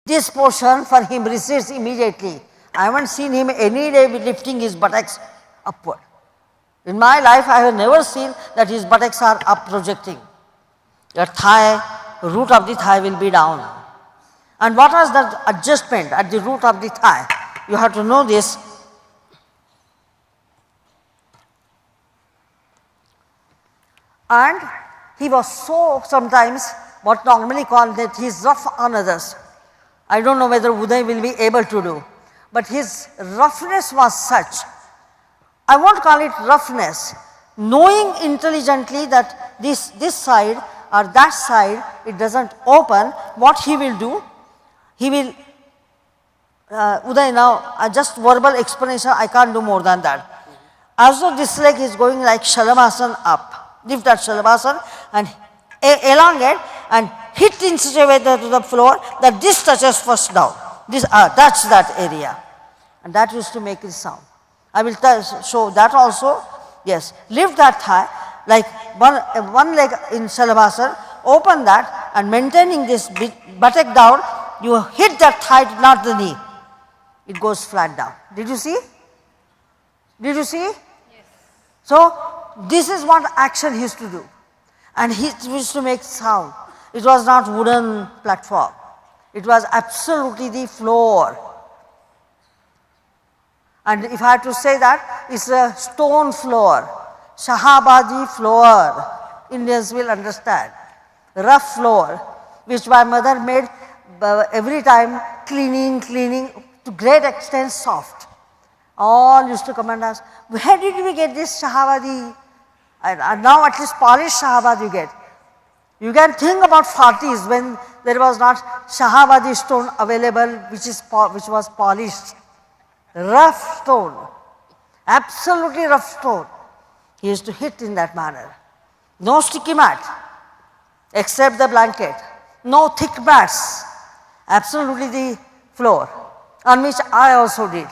This portion for him recedes immediately. I haven't seen him any day lifting his buttocks upward. In my life, I have never seen that his buttocks are up projecting. Your thigh, root of the thigh will be down. And what was that adjustment at the root of the thigh? You have to know this. And he was so sometimes what normally called that he is rough on others. I don't know whether Uday will be able to do, but his roughness was such. I won't call it roughness, knowing intelligently that this side or that side it does not open, what he will do? He will, Uday now just verbal explanation, I can't do more than that. As though this leg is going like Shalabhasan up, lift that Shalabhasan and elongate and hit in such a way to the floor that this touches first down, this touch that area, and that used to make it sound. I will show that also. Yes, lift that thigh like one leg in Shalabhasan, open that and maintaining this buttock down, you hit that thigh, not the knee. It goes flat down. Did you see? Did you see? Yes. So, this is what action he used to do. And he used to make sound. It was not wooden platform. It was absolutely the floor. And if I had to say that, it's a stone floor, Shahabadi floor, Indians will understand. Rough floor, which my mother made every time cleaning to great extent soft. All used to come and ask, where did we get this Shahabadi? And now at least polished Shahabadi you get. You can think about 40s when there was not Shahabadi stone available which was polished. Rough stone, absolutely rough stone. He used to hit in that manner. No sticky mat, except the blanket. No thick mats, absolutely the floor, on which I also did.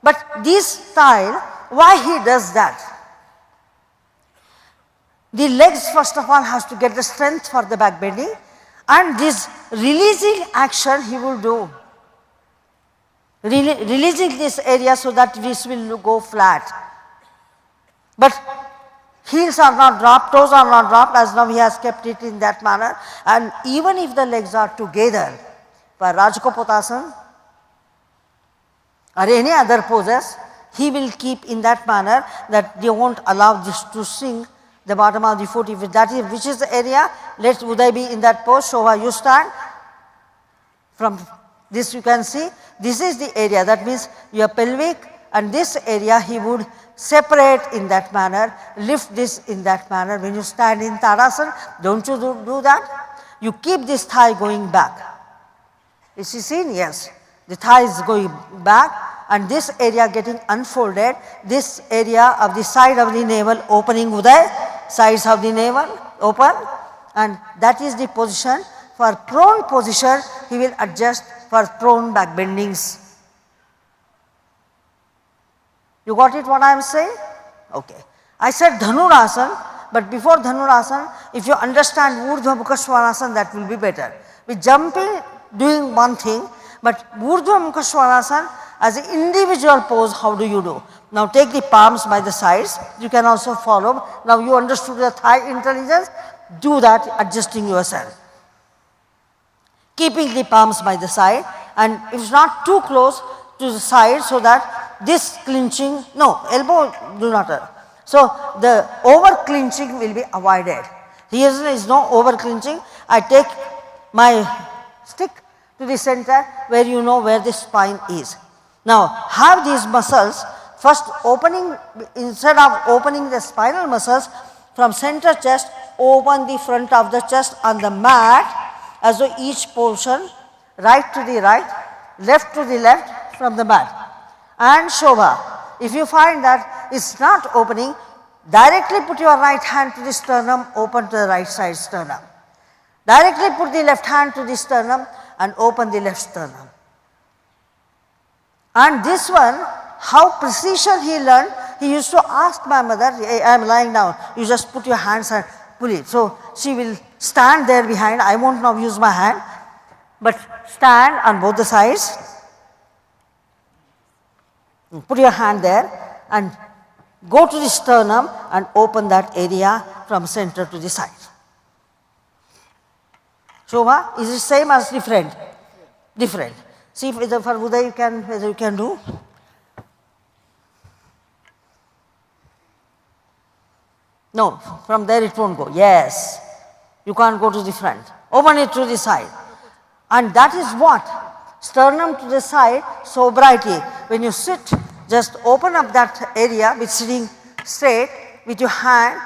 But this style, why he does that? The legs first of all has to get the strength for the back bending, and this releasing action he will do. Releasing this area so that this will go flat. But heels are not dropped, toes are not dropped, as now he has kept it in that manner. And even if the legs are together, for Rajkopotasana or any other poses, he will keep in that manner that they won't allow this to sink the bottom of the foot. If that is, which is the area, let Uday be in that pose. Shobha, you stand. From this you can see, this is the area, that means your pelvic and this area he would separate in that manner, lift this in that manner. When you stand in Tadasana, don't you do that? You keep this thigh going back. Is you seen? Yes. The thigh is going back and this area getting unfolded, this area of the side of the navel opening Uday, sides of the navel open, and that is the position. For prone position, he will adjust for prone back bendings. You got it what I am saying? Okay. I said Dhanurasana, but before Dhanurasana, if you understand Urdhva Mukha Svanasana, that will be better. With jumping, doing one thing, but Urdhva Mukha Svanasana as an individual pose, how do you do? Now take the palms by the sides, you can also follow. Now you understood the thigh intelligence, do that adjusting yourself. Keeping the palms by the side, and it's not too close to the side so that this clinching, no, elbow do not hurt. So the over clinching will be avoided. Here is no over clinching. I take my stick to the center where you know where the spine is. Now have these muscles first opening, instead of opening the spinal muscles from center chest, open the front of the chest on the mat, as though each portion, right to the right, left to the left from the mat. And Shobha, if you find that it's not opening, directly put your right hand to the sternum, open to the right side sternum. Directly put the left hand to the sternum and open the left sternum. And this one, how precision he learned, he used to ask my mother, hey, I am lying down, you just put your hands and pull it. So she will stand there behind, I won't now use my hand. But stand on both the sides. Put your hand there and go to the sternum and open that area from center to the side. Shobha, is it same as different? Different. See whether for Uday whether you can do. No, from there it won't go. Yes, you can't go to the front. Open it to the side. And that is what? Sternum to the side, sobriety. When you sit, just open up that area with sitting straight with your hand.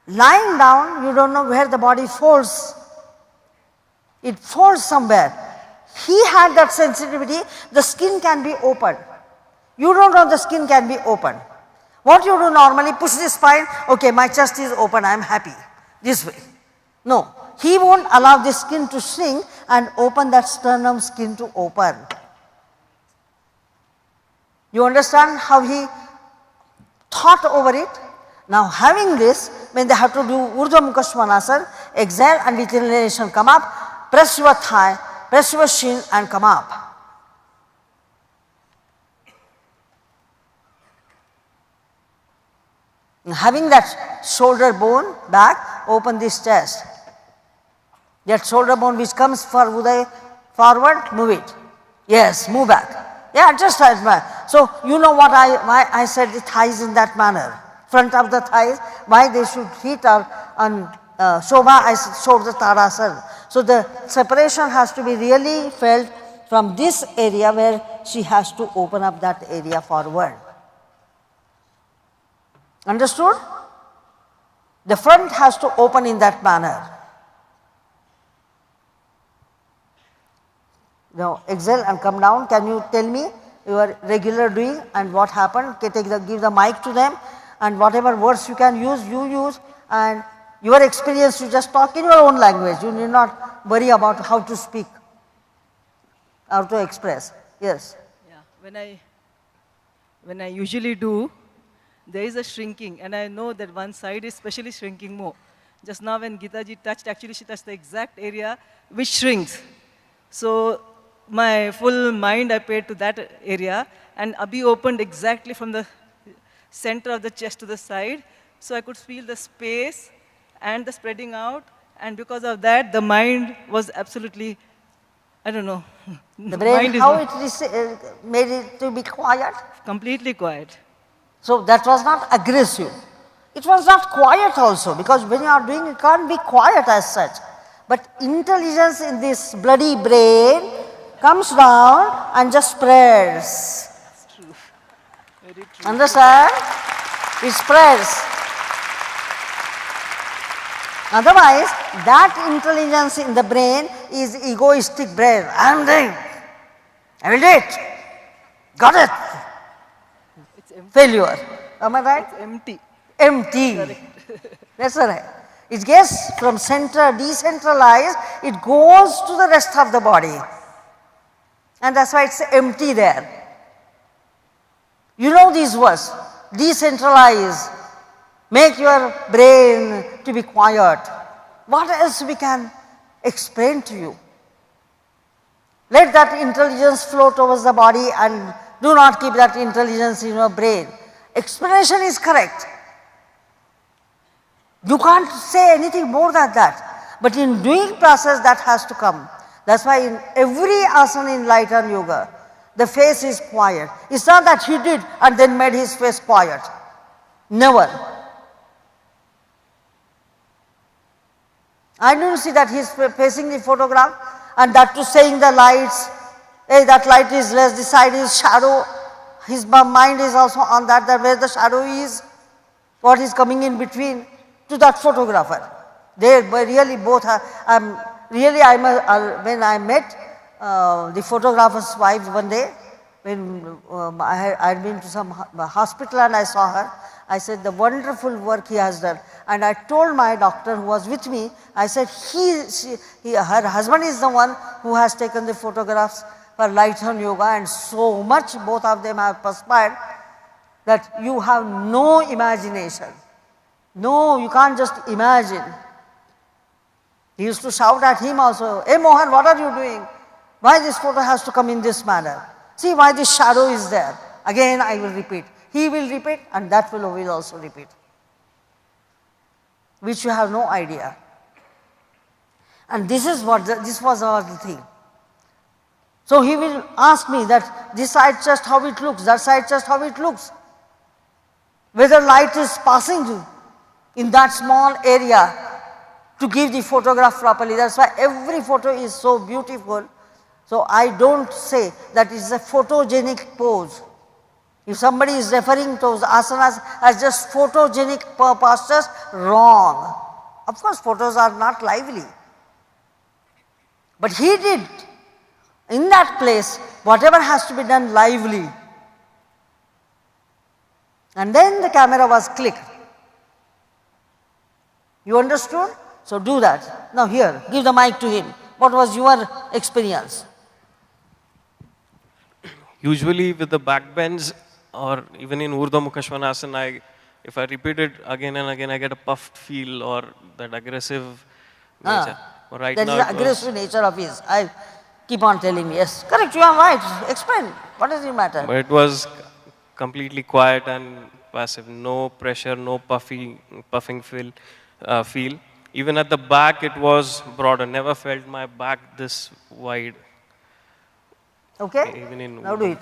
Lying down, you don't know where the body folds. It folds somewhere. He had that sensitivity, the skin can be open. You don't know the skin can be open. What you do normally, push the spine, okay, my chest is open, I am happy. This way. No, he won't allow the skin to shrink and open that sternum skin to open. You understand how he thought over it? Now having this, when they have to do Urdhva Mukha Svanasana, exhale and with inhalation come up, press your thigh, press your shin and come up. Having that shoulder bone back, open this chest. That shoulder bone which comes for Uday forward, move it. Yes, move back. Yeah, just as back. So you know what why I said the thighs in that manner. Front of the thighs, why they should hit on Shobha, I showed the Tadasana. So the separation has to be really felt from this area where she has to open up that area forward. Understood? The front has to open in that manner. Now exhale and come down. Can you tell me your regular doing and what happened? Okay, give the mic to them and whatever words you can use, you use, and your experience you just talk in your own language. You need not worry about how to speak, how to express. Yes. Yeah, when I usually do, there is a shrinking, and I know that one side is especially shrinking more. Just now when Geeta ji touched, actually she touched the exact area which shrinks. So my full mind I paid to that area, and Abhi opened exactly from the center of the chest to the side, so I could feel the space and the spreading out, and because of that the mind was absolutely, I don't know. The brain, how it made it to be quiet? Completely quiet. So that was not aggressive. It was not quiet also, because when you are doing it can't be quiet as such. But intelligence in this bloody brain comes down and just spreads. That's true. Very true. Understand? It spreads. Otherwise, that intelligence in the brain is egoistic brain. I am doing. I will do it. Got it. It's empty. Failure. Am I right? It's empty. Empty. Correct. That's right. It gets from center, decentralized, it goes to the rest of the body. And that's why it's empty there. You know these words, decentralize, make your brain to be quiet. What else we can explain to you? Let that intelligence flow towards the body and do not keep that intelligence in your brain. Explanation is correct. You can't say anything more than that. But in doing process that has to come. That's why in every asana in light and yoga, the face is quiet. It's not that he did and then made his face quiet. Never. I didn't see that he's facing the photograph and that too saying the lights, hey, that light is less, the side is shadow. His mind is also on that where the shadow is, what is coming in between to that photographer. They really both are, when I met the photographer's wife one day, when I had been to some hospital and I saw her, I said the wonderful work he has done. And I told my doctor who was with me, I said her husband is the one who has taken the photographs for light and yoga, and so much both of them have perspired that you have no imagination. No, you can't just imagine. He used to shout at him also, "Hey Mohan, what are you doing? Why this photo has to come in this manner? See why this shadow is there." Again I will repeat. He will repeat and that fellow will also repeat, which you have no idea. And this is what this was our thing. So he will ask me that this side chest how it looks, that side chest how it looks, whether light is passing in that small area to give the photograph properly. That's why every photo is so beautiful. So I don't say that it's a photogenic pose. If somebody is referring to those asanas as just photogenic postures, wrong. Of course photos are not lively. But he did in that place whatever has to be done lively. And then the camera was clicked. You understood? So do that. Now here, give the mic to him. What was your experience? Usually with the back bends or even in Urdhva Mukha Svanasana, if I repeat it again and again, I get a puffed feel or that aggressive nature. But right that now is the aggressive nature of his. I keep on telling me, yes, correct, you are right. Explain. What does it matter? But it was completely quiet and passive. No pressure, no puffing feel. Even at the back, it was broader. Never felt my back this wide. Okay? Even in Now do it.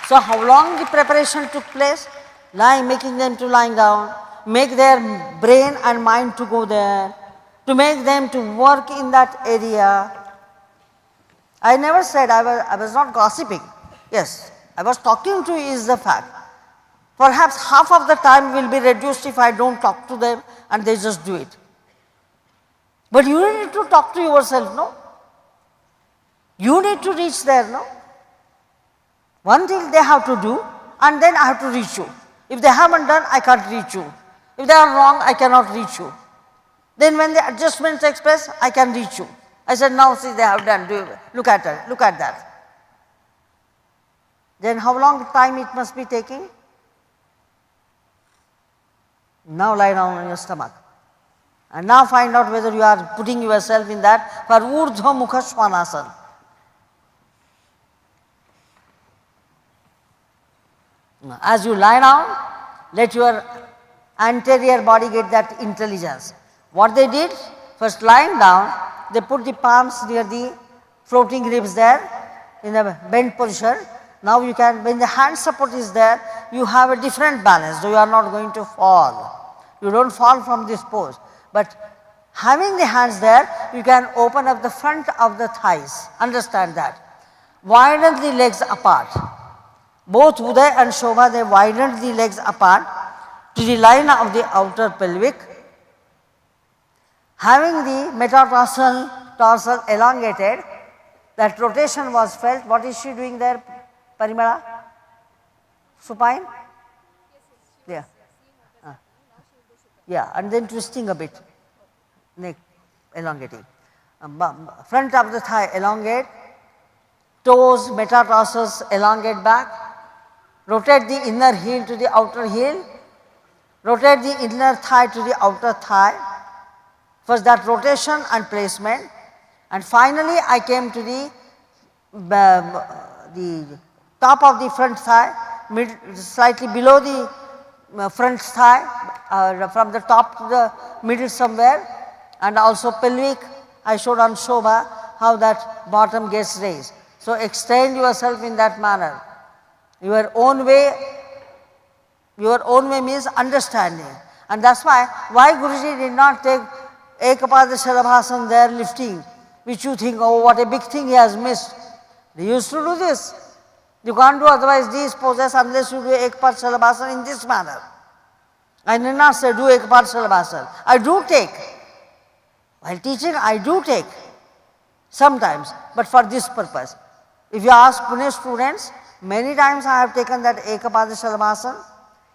So how long the preparation took place? Making them to lying down, make their brain and mind to go there, to make them to work in that area. I never said I was not gossiping. Yes, I was talking to you is the fact. Perhaps half of the time will be reduced if I don't talk to them and they just do it. But you need to talk to yourself, no? You need to reach there, no? One thing they have to do and then I have to reach you. If they haven't done, I can't reach you. If they are wrong, I cannot reach you. Then when the adjustment takes place, I can reach you. I said, now see they have done, look at it, look at that. Then how long time it must be taking? Now lie down on your stomach. And now find out whether you are putting yourself in that for Urdhva Mukha Svanasana. As you lie down, let your anterior body get that intelligence. What they did, first lying down, they put the palms near the floating ribs there in a bent position. Now you can, when the hand support is there, you have a different balance, so you are not going to fall. You don't fall from this pose. But having the hands there, you can open up the front of the thighs. Understand that. Widen the legs apart. Both Uday and Shobha, they widened the legs apart to the line of the outer pelvic. Having the metatarsal dorsal elongated, that rotation was felt. What is she doing there, Parimala? Supine? Yeah. Yeah, and then twisting a bit, neck elongating. Front of the thigh elongate, toes, metatarsals elongate back, rotate the inner heel to the outer heel, rotate the inner thigh to the outer thigh. First that rotation and placement, and finally I came to the top of the front thigh, slightly below the front thigh, from the top to the middle somewhere, and also pelvic. I showed on Shobha how that bottom gets raised. So extend yourself in that manner. Your own way means understanding. And that's why Guruji did not take Ekapada Shalabhasana there lifting, which you think, oh what a big thing he has missed. They used to do this. You can't do otherwise these poses unless you do Ekapada Shalabhasana in this manner. I did not say do Ekapada Shalabhasana. I do take. While teaching, I do take sometimes, but for this purpose. If you ask Pune students, many times I have taken that Ekapada Shalabhasana,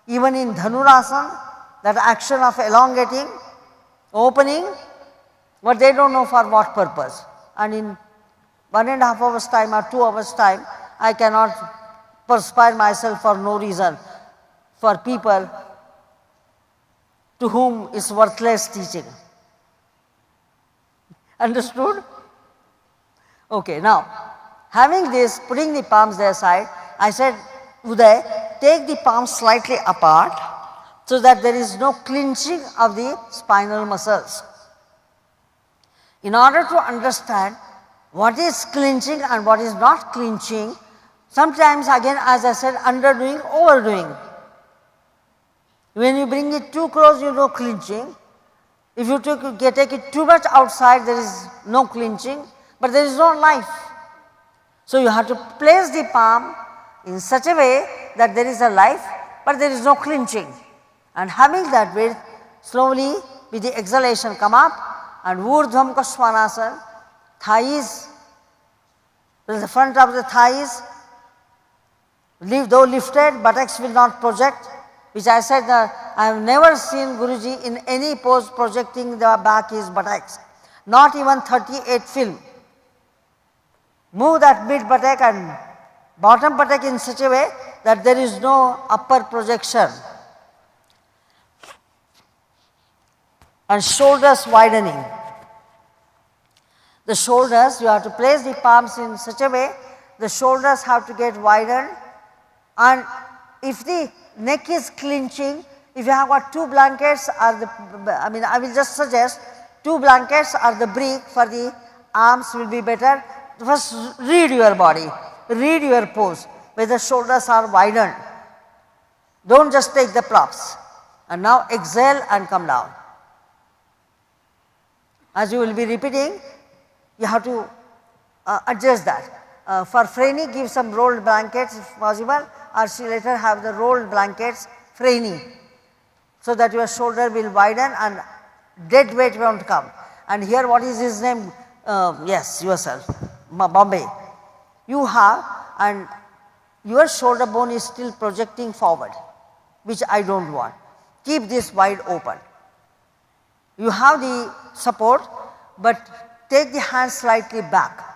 even in Dhanurasana, that action of elongating, opening, but they don't know for what purpose. And in 1.5 hours time or 2 hours time, I cannot perspire myself for no reason for people to whom is worthless teaching. Understood? Okay, now having this, putting the palms there side, I said, Uday, take the palms slightly apart so that there is no clinching of the spinal muscles. In order to understand what is clinching and what is not clinching, sometimes again as I said, underdoing, overdoing. When you bring it too close, you know clinching. If you take it too much outside, there is no clinching, but there is no life. So you have to place the palm in such a way that there is a life, but there is no clinching. And having that width, slowly with the exhalation come up and Urdhva Mukha Svanasana, thighs, the front of the thighs, though lifted, buttocks will not project, which I said that I have never seen Guruji in any pose projecting the back his buttocks, not even 38 film. Move that mid buttock and bottom buttock in such a way that there is no upper projection. And shoulders widening. The shoulders, you have to place the palms in such a way, the shoulders have to get widened, and if the neck is clinching, if you have got two blankets or I will just suggest 2 blankets or the brick for the arms will be better. First read your body, read your pose, where the shoulders are widened. Don't just take the props. And now exhale and come down. As you will be repeating, you have to adjust that. For Franny, give some rolled blankets if possible, or she later have the rolled blankets, Franny, so that your shoulder will widen and dead weight won't come. And here what is his name? Yes, yourself, Bombay. You have, and your shoulder bone is still projecting forward, which I don't want. Keep this wide open. You have the support, but take the hands slightly back,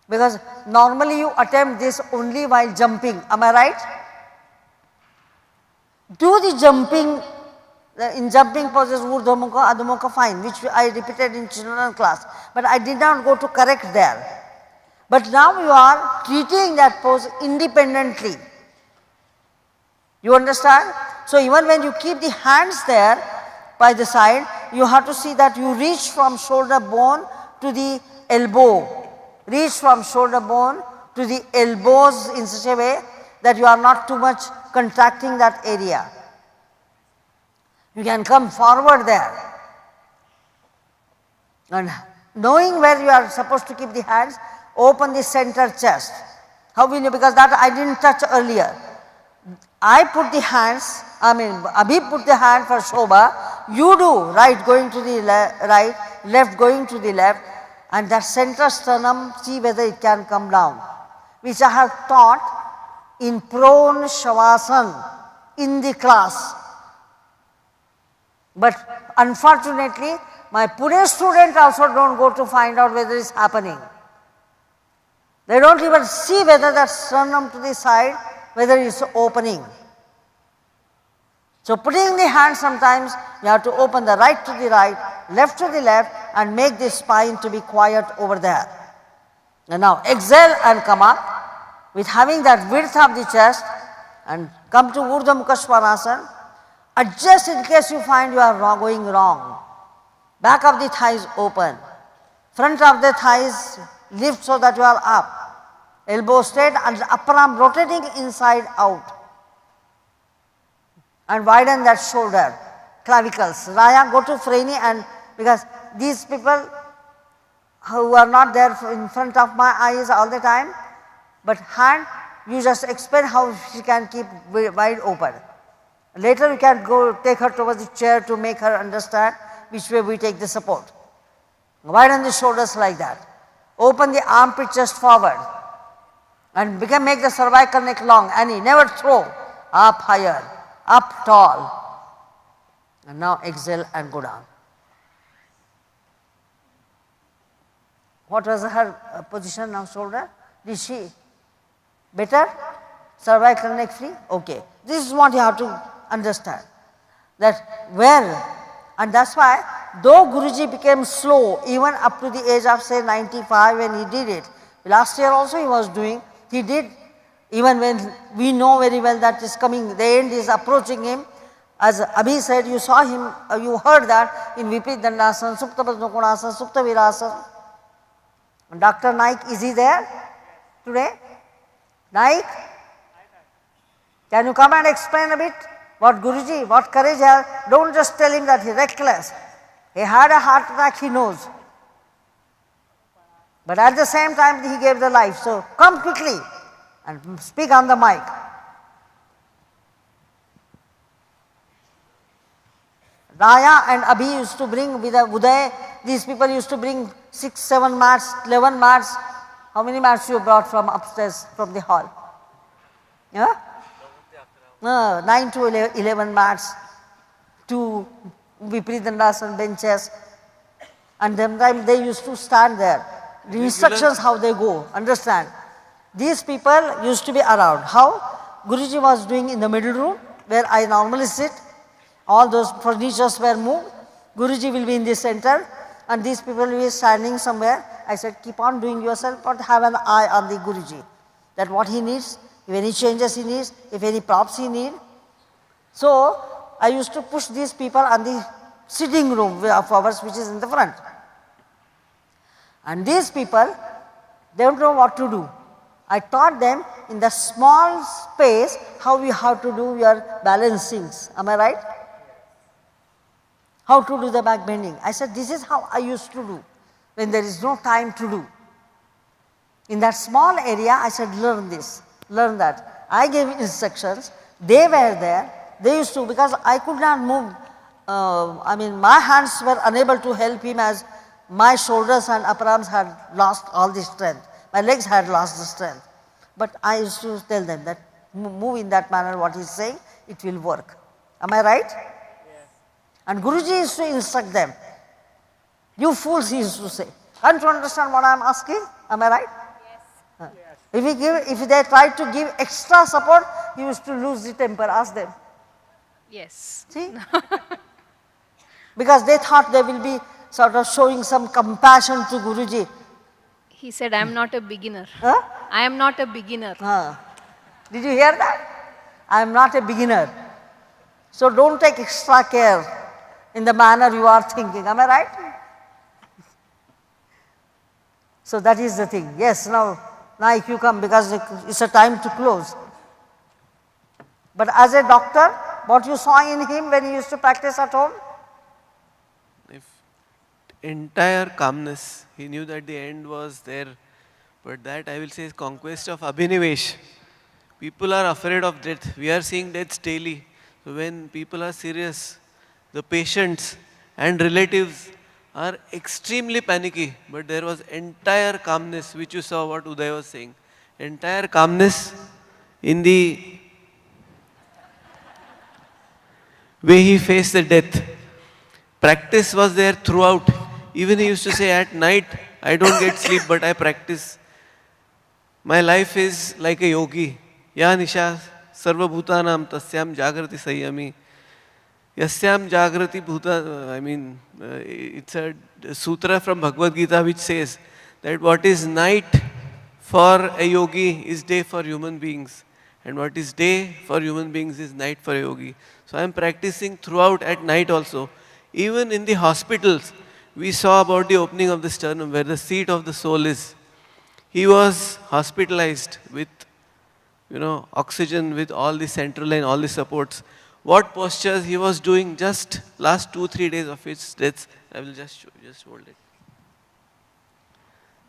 because normally you attempt this only while jumping, am I right? Do the jumping, in jumping poses Urdhva Mukha, Adho Mukha fine, which I repeated in children class, but I did not go to correct there. But now you are treating that pose independently. You understand? So even when you keep the hands there by the side, you have to see that you reach from shoulder bone to the elbow. Reach from shoulder bone to the elbows in such a way that you are not too much contracting that area. You can come forward there. And knowing where you are supposed to keep the hands, open the center chest. How will you? Because that I didn't touch earlier. I put the hands, Abhi put the hand for Shobha, you do right going to the right, left going to the left, and that center sternum, see whether it can come down, which I have taught in prone Shavasana in the class. But unfortunately, my Pune students also don't go to find out whether it's happening. They don't even see whether that sternum to the side, whether it's opening. So putting the hand, sometimes you have to open the right to the right, left to the left, and make the spine to be quiet over there. And now exhale and come up with having that width of the chest and come to Urdhva Mukha Svanasana. Adjust in case you find you are going wrong. Back of the thighs open. Front of the thighs lift so that you are up. Elbow straight and the upper arm rotating inside out. And widen that shoulder, clavicles. Raya, go to Franny, and because these people who are not there in front of my eyes all the time, but hand, you just explain how she can keep wide open. Later you can go take her towards the chair to make her understand which way we take the support. Widen the shoulders like that. Open the armpit chest forward and make the cervical neck long. Annie, never throw. Up higher, up tall. And now exhale and go down. What was her position now, shoulder? Did she better? Cervical neck free? Okay. This is what you have to understand. that well. And that's why, though Guruji became slow, even up to the age of say 95 when he did it, last year also he was doing, he did, even when we know very well that is coming, the end is approaching him. As Abhi said, you saw him, you heard that in Viparit Dandasana, Supta Padmakonasana, Supta Virasana. Dr. Naik, is he there today? Naik? Can you come and explain a bit? What Guruji, what courage has? Don't just tell him that he is reckless. He had a heart attack, he knows. But at the same time he gave the life. So come quickly and speak on the mic. Raya and Abhi used to bring with Uday, these people used to bring 6, 7 mats, 11 mats. How many mats you brought from upstairs, from the hall? Yeah? 9 to 11 mats, 2 Viparit Dandasana benches, and sometimes they used to stand there. The instructions how they go, understand. These people used to be around. How? Guruji was doing in the middle room where I normally sit. All those furnitures were moved. Guruji will be in the center and these people will be standing somewhere. I said, keep on doing yourself, but have an eye on the Guruji. That what he needs, if any changes he needs, if any props he needs. So I used to push these people on the sitting room of ours which is in the front. And these people, they don't know what to do. I taught them in the small space how you have to do your balancings. Am I right? How to do the back bending. I said, this is how I used to do when there is no time to do. In that small area, I said, learn this, learn that. I gave instructions, they were there, they used to, because I could not move, my hands were unable to help him as my shoulders and upper arms had lost all the strength. My legs had lost the strength. But I used to tell them that move in that manner what he is saying, it will work. Am I right? Yes. And Guruji used to instruct them. You fools, he used to say. Can't you understand what I am asking? Am I right? Yes. If they tried to give extra support, he used to lose the temper. Ask them. Yes. See? Because they thought they will be sort of showing some compassion to Guruji. He said, I am not a beginner. Huh? I am not a beginner. Did you hear that? I am not a beginner. So don't take extra care in the manner you are thinking. Am I right? So that is the thing. Yes, now if you come because it's a time to close. But as a doctor, what you saw in him when he used to practice at home? Entire calmness. He knew that the end was there. But that I will say is conquest of Abhinivesh. People are afraid of death. We are seeing deaths daily. So when people are serious, the patients and relatives are extremely panicky. But there was entire calmness, which you saw what Uday was saying. Entire calmness in the way he faced the death. Practice was there throughout. Even he used to say at night, I don't get sleep, but I practice. My life is like a yogi. Ya nisha sarva bhutanam tasyam jagrati sanyami. Yasyam jagrati bhuta, it's a sutra from Bhagavad Gita which says that what is night for a yogi is day for human beings. And what is day for human beings is night for a yogi. So I am practicing throughout at night also. Even in the hospitals, we saw about the opening of the sternum where the seat of the soul is. He was hospitalized with, oxygen, with all the central line, all the supports. What postures he was doing just last 2-3 days of his death. I will just show you, just hold it.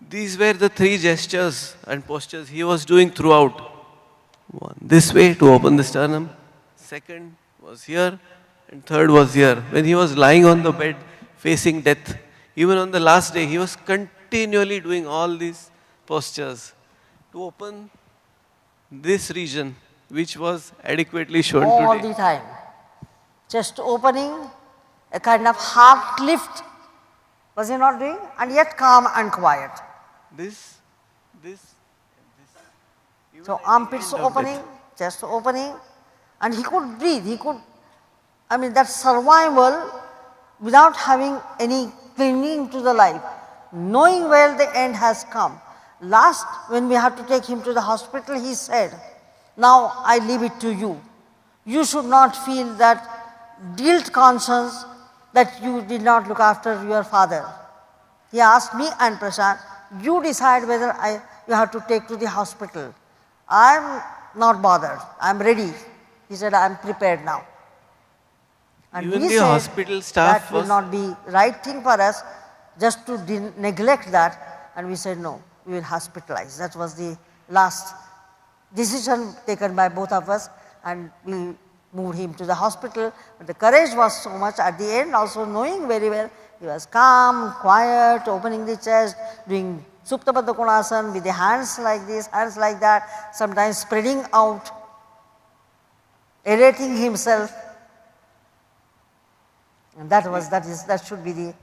These were the 3 gestures and postures he was doing throughout. One, this way to open the sternum. Second was here. And third was here. When he was lying on the bed facing death, even on the last day, he was continually doing all these postures to open this region, which was adequately shown all today. the time. Chest opening, a kind of heart lift. Was he not doing? And yet calm and quiet. This. So armpits opening, chest opening, and he could breathe. He could I mean, that survival without having any clinging to the life, knowing where the end has come. Last, when we had to take him to the hospital, he said, now I leave it to you. You should not feel that guilt conscience that you did not look after your father. He asked me and Prashant, you decide whether you have to take to the hospital. I am not bothered, I am ready. He said, I am prepared now. And Even we the said hospital staff that will was- not be right thing for us just to neglect that, and we said no, we will hospitalize. That was the last decision taken by both of us, and we moved him to the hospital. But the courage was so much at the end, also knowing very well, he was calm, quiet, opening the chest, doing Supta Baddha Konasana with the hands like this, hands like that, sometimes spreading out, aerating himself. And that should be the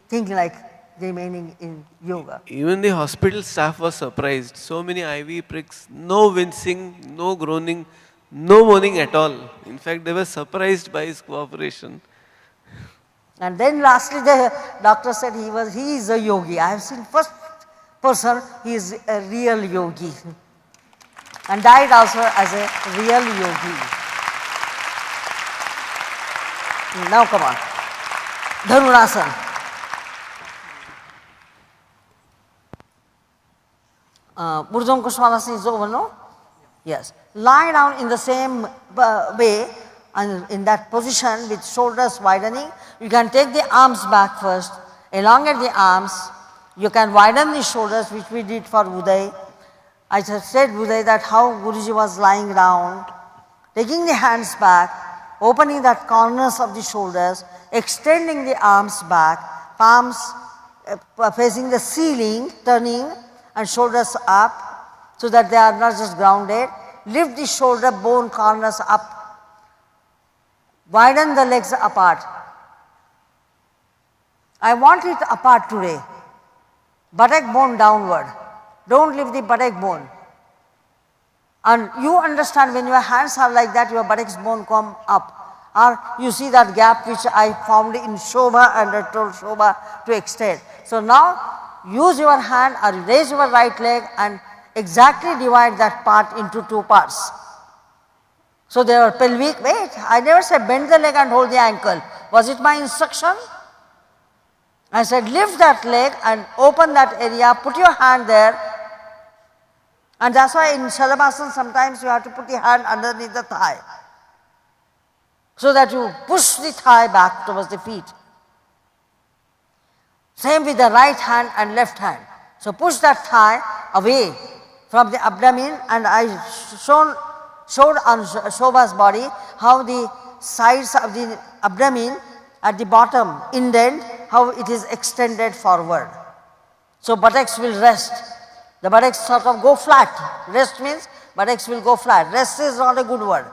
thing like remaining in yoga. Even the hospital staff was surprised. So many IV pricks, no wincing, no groaning, no moaning at all. In fact, they were surprised by his cooperation. And then lastly the doctor said he is a yogi. I have seen first person, he is a real yogi. And died also as a real yogi. Now come on. Dhanurasana. Urdhva Kusumasana is over, no? Yes. Lie down in the same way and in that position with shoulders widening. You can take the arms back first, elongate the arms. You can widen the shoulders, which we did for Uday. I just said Uday that how Guruji was lying down, taking the hands back, opening that corners of the shoulders, extending the arms back, palms facing the ceiling, turning and shoulders up so that they are not just grounded. Lift the shoulder bone corners up. Widen the legs apart. I want it apart today. Buttock bone downward. Don't lift the buttock bone. And you understand when your hands are like that, your buttocks bone come up. Or you see that gap which I found in Shobha and I told Shobha to extend. So now use your hand or raise your right leg and exactly divide that part into two parts. So there are pelvic, wait, I never said bend the leg and hold the ankle. Was it my instruction? I said lift that leg and open that area, put your hand there. And that's why in Shalabhasana sometimes you have to put the hand underneath the thigh, so that you push the thigh back towards the feet. Same with the right hand and left hand. So push that thigh away from the abdomen, and I showed on Shobha's body how the sides of the abdomen at the bottom indent, how it is extended forward. So buttocks will rest. The buttocks sort of go flat. Rest means buttocks will go flat. Rest is not a good word.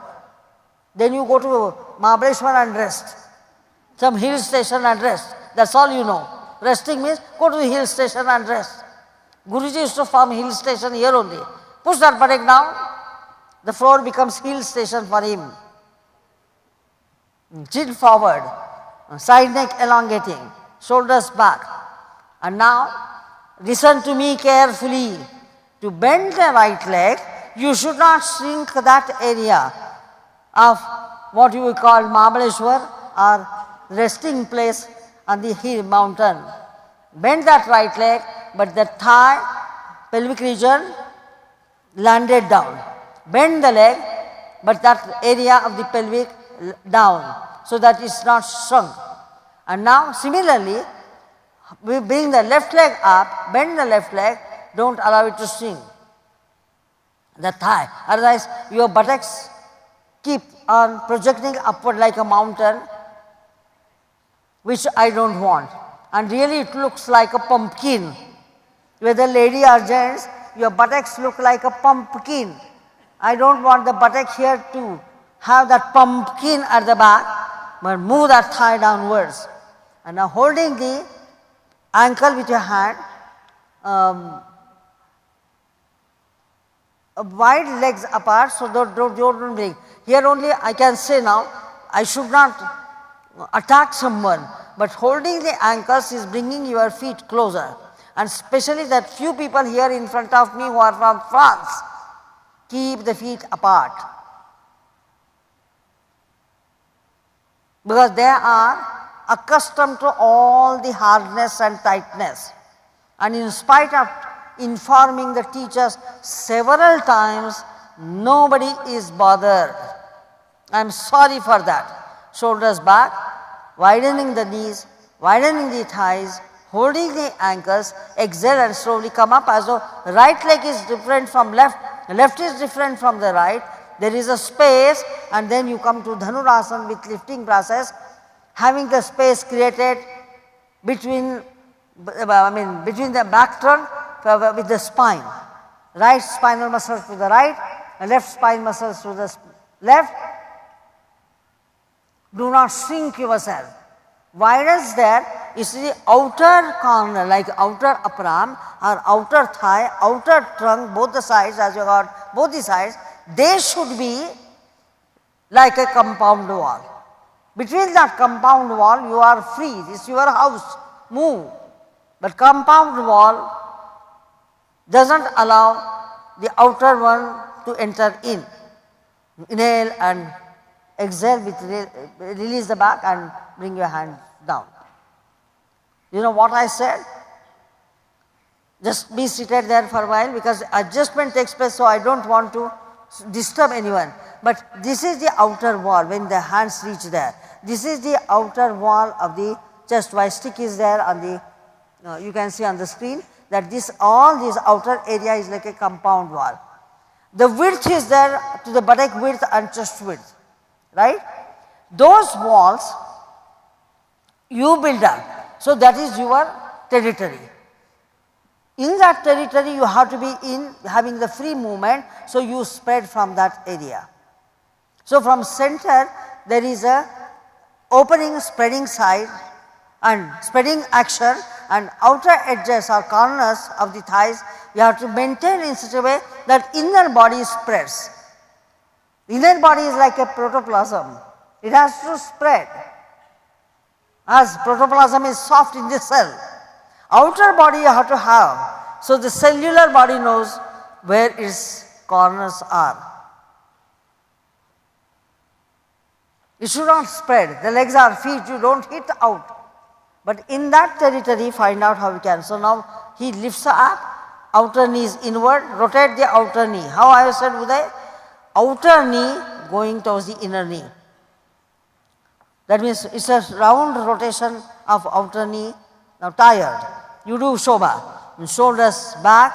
Then you go to Mahabaleshwar and rest. Some hill station and rest. That's all you know. Resting means go to the hill station and rest. Guruji used to form hill station here only. Push that buttock down, the floor becomes hill station for him. Chin forward, side neck elongating, shoulders back. And now listen to me carefully. To bend the right leg, you should not shrink that area of what you would call Mahabaleshwar or resting place on the hill mountain. Bend that right leg, but the thigh, pelvic region landed down. Bend the leg, but that area of the pelvic down, so that it's not shrunk. And now similarly, we bring the left leg up, bend the left leg, don't allow it to shrink. The thigh, otherwise your buttocks keep on projecting upward like a mountain, which I don't want. And really it looks like a pumpkin. Whether lady or gents, your buttocks look like a pumpkin. I don't want the buttock here to have that pumpkin at the back, but move that thigh downwards. And now holding the ankle with your hand, wide legs apart, so don't bring. Here only I can say now, I should not attack someone, but holding the ankles is bringing your feet closer. And especially that few people here in front of me who are from France, keep the feet apart. Because they are accustomed to all the hardness and tightness. And in spite of informing the teachers several times, nobody is bothered. I am sorry for that. Shoulders back, widening the knees, widening the thighs, holding the ankles, exhale and slowly come up as though right leg is different from left, left is different from the right. There is a space and then you come to Dhanurasana with lifting process, having the space created between, between the back trunk with the spine. Right spinal muscles to the right, left spine muscles to the left. Do not shrink yourself. Widens there, you see the outer corner like outer upper arm or outer thigh, outer trunk, both the sides as you got both the sides, they should be like a compound wall. Between that compound wall you are free, this is your house, move. But compound wall does not allow the outer one to enter in. Inhale and exhale with release the back and bring your hand down. You know what I said? Just be seated there for a while because adjustment takes place, so I don't want to disturb anyone. But this is the outer wall when the hands reach there. This is the outer wall of the chest. My stick is there on the, you can see on the screen that all this outer area is like a compound wall. The width is there to the buttock width and chest width, right? Those walls you build up. So that is your territory. In that territory you have to be having the free movement, so you spread from that area. So from center there is a opening, spreading side and spreading action, and outer edges or corners of the thighs you have to maintain in such a way that inner body spreads. Inner body is like a protoplasm, it has to spread. As protoplasm is soft in the cell, outer body you have to have, so the cellular body knows where its corners are. It should not spread, the legs are feet, you don't hit out. But in that territory find out how you can. So now he lifts up, outer knee is inward, rotate the outer knee. How I have said Uday? Outer knee going towards the inner knee. That means it is a round rotation of outer knee. Now tired, you do Shobha, shoulders back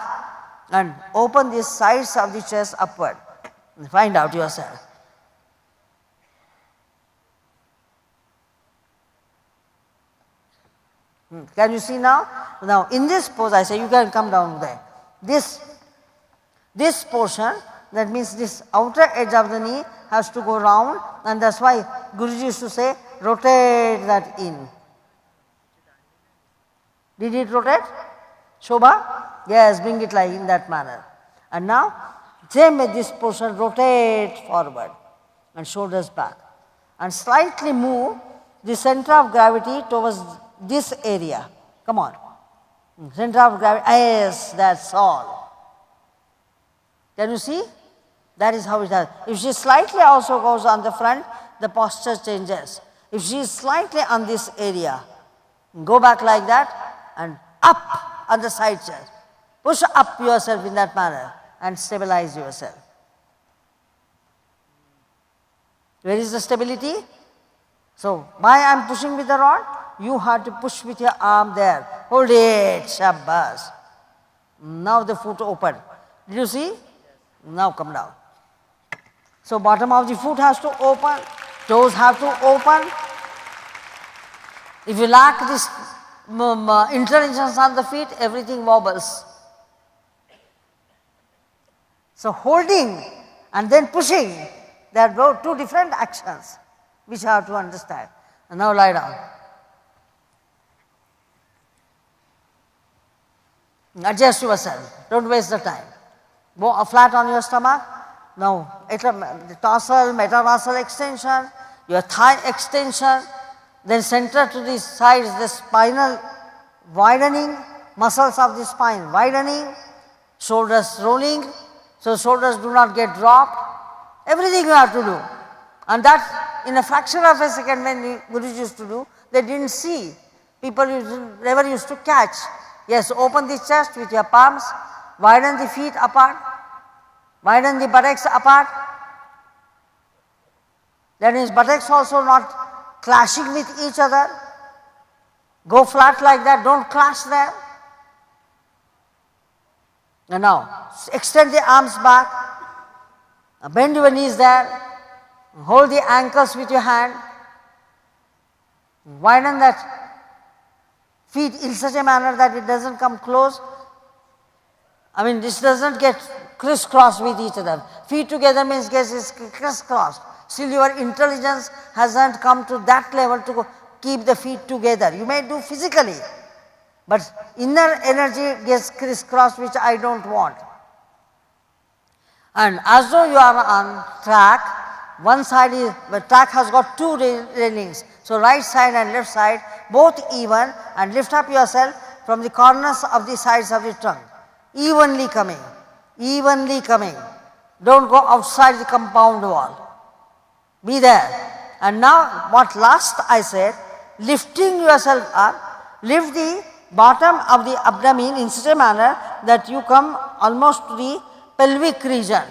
and open the sides of the chest upward. Find out yourself. Can you see now? Now in this pose I say you can come down there. This portion, that means this outer edge of the knee has to go round, and that is why Guruji used to say rotate that in. Did it rotate? Shobha? Yes, bring it like in that manner. And now same with this portion, rotate forward and shoulders back and slightly move the center of gravity towards this area. Come on. Center of gravity, yes, that's all. Can you see? That is how it does. If she slightly also goes on the front, the posture changes. If she is slightly on this area, go back like that and up on the side chest. Push up yourself in that manner and stabilize yourself. Where is the stability? So, why I am pushing with the rod? You have to push with your arm there. Hold it, Shabbas. Now the foot open. Did you see? Now come down. So bottom of the foot has to open, toes have to open. If you lack this intelligence on the feet, everything wobbles. So holding and then pushing, there are two different actions which you have to understand. And now lie down. Adjust yourself, don't waste the time. Go flat on your stomach. Now the dorsal, metatarsal extension, your thigh extension, then center to the sides, the spinal widening, muscles of the spine widening, shoulders rolling, so shoulders do not get dropped. Everything you have to do. And that in a fraction of a second when Guruji used to do, they didn't see. People never used to catch. Yes, open the chest with your palms, widen the feet apart, widen the buttocks apart. That means buttocks also not clashing with each other. Go flat like that, don't clash them. And now, extend the arms back, bend your knees there, hold the ankles with your hand, widen that feet in such a manner that it doesn't come close. I mean, this doesn't get crisscrossed with each other. Feet together means it's crisscrossed. Still your intelligence hasn't come to that level to keep the feet together. You may do physically, but inner energy gets crisscrossed, which I don't want. And as though you are on track, one side is, the track has got two railings. So right side and left side, both even, and lift up yourself from the corners of the sides of the trunk. Evenly coming, evenly coming. Don't go outside the compound wall. Be there. And now what last I said, lifting yourself up, lift the bottom of the abdomen in such a manner that you come almost to the pelvic region.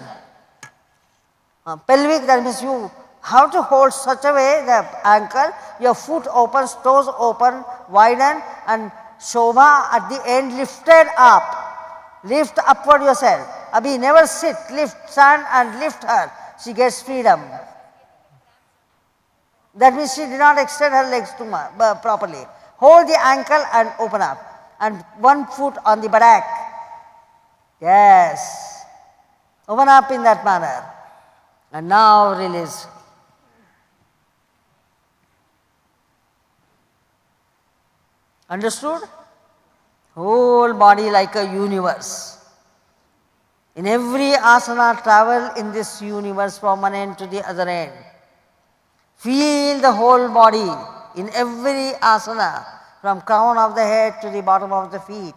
Pelvic, that means you have to hold such a way the ankle, your foot opens, toes open, widen, and Shobha at the end lifted up. Lift upward yourself. Abhi, never sit, lift, stand and lift her. She gets freedom. That means she did not extend her legs properly. Hold the ankle and open up. And one foot on the buttock. Yes. Open up in that manner. And now release. Understood? Whole body like a universe. In every asana, travel in this universe from one end to the other end. Feel the whole body in every asana, from crown of the head to the bottom of the feet.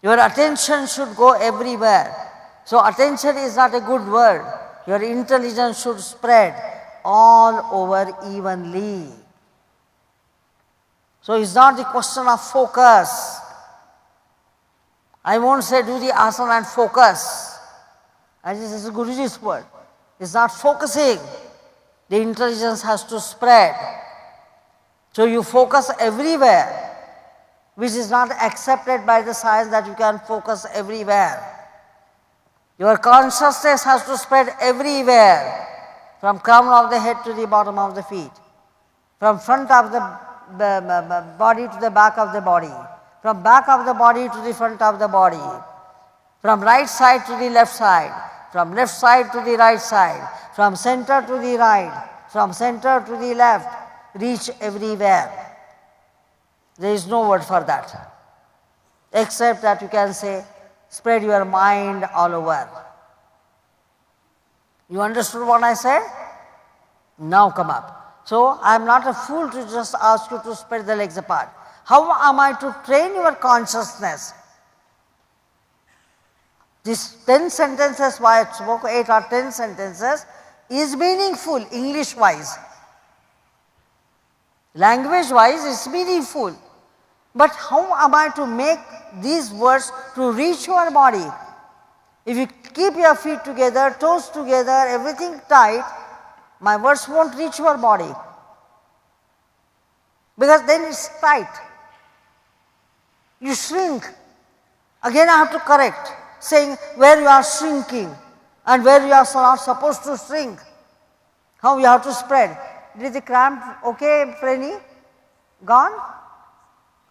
Your attention should go everywhere. So attention is not a good word. Your intelligence should spread all over evenly. So it's not the question of focus. I won't say do the asana and focus. And this is Guruji's word. It's not focusing. The intelligence has to spread. So you focus everywhere, which is not accepted by the science that you can focus everywhere. Your consciousness has to spread everywhere, from crown of the head to the bottom of the feet, from front of the body to the back of the body, from back of the body to the front of the body, from right side to the left side, from left side to the right side, from center to the right, from center to the left, reach everywhere. There is no word for that, except that you can say, spread your mind all over. You understood what I said? Now come up. So I am not a fool to just ask you to spread the legs apart. How am I to train your consciousness? These 10 sentences, why I spoke 8 or 10 sentences, is meaningful English wise. Language wise it's meaningful. But how am I to make these words to reach your body? If you keep your feet together, toes together, everything tight, my words won't reach your body. Because then it's tight. You shrink. Again I have to correct, saying where you are shrinking and where you are not supposed to shrink. How you have to spread. Did the cramp okay, Preni? Gone?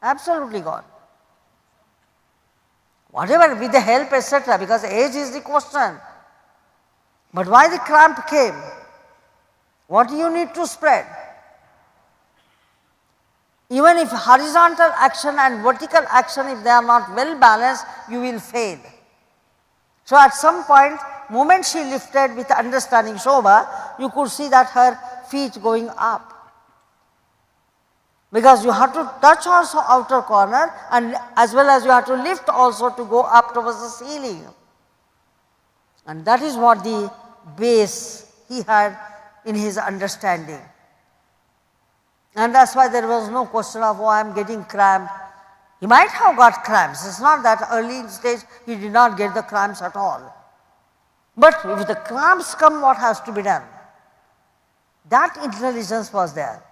Absolutely gone. Whatever, with the help, etc., because age is the question. But why the cramp came? What do you need to spread? Even if horizontal action and vertical action, if they are not well balanced, you will fail. So at some point, moment she lifted with understanding Shobha, you could see that her feet going up. Because you have to touch also outer corner, and as well as you have to lift also to go up towards the ceiling. And that is what the base he had in his understanding. And that's why there was no question of, oh, I am getting cramped. He might have got cramps. It's not that early in stage he did not get the cramps at all. But if the cramps come, what has to be done? That intelligence was there.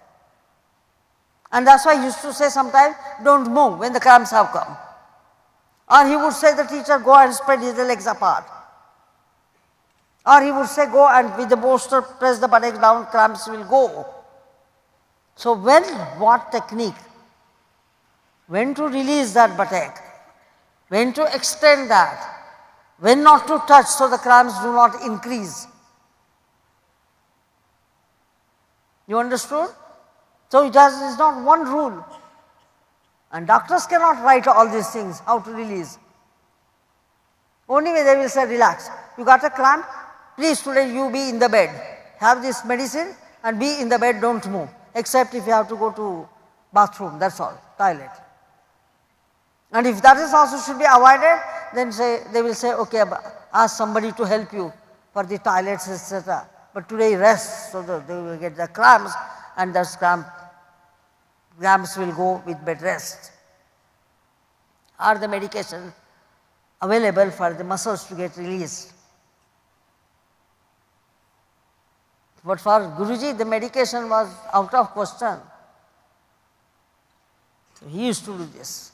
And that's why he used to say sometimes, don't move when the cramps have come. Or he would say, the teacher, go and spread his legs apart. Or he would say, go and with the bolster press the buttocks down, cramps will go. So when, what technique? When to release that buttock? When to extend that? When not to touch so the cramps do not increase? You understood? So it is not one rule. And doctors cannot write all these things, how to release. Only way they will say, relax. You got a cramp? Please today you be in the bed. Have this medicine and be in the bed, don't move. Except if you have to go to bathroom, that's all, toilet. And if that is also should be avoided, then they will say, okay, ask somebody to help you for the toilets, etc. But today rest, so that they will get the cramps, and those cramps will go with bed rest. Are the medication available for the muscles to get released? But for Guruji, the medication was out of question. So he used to do this.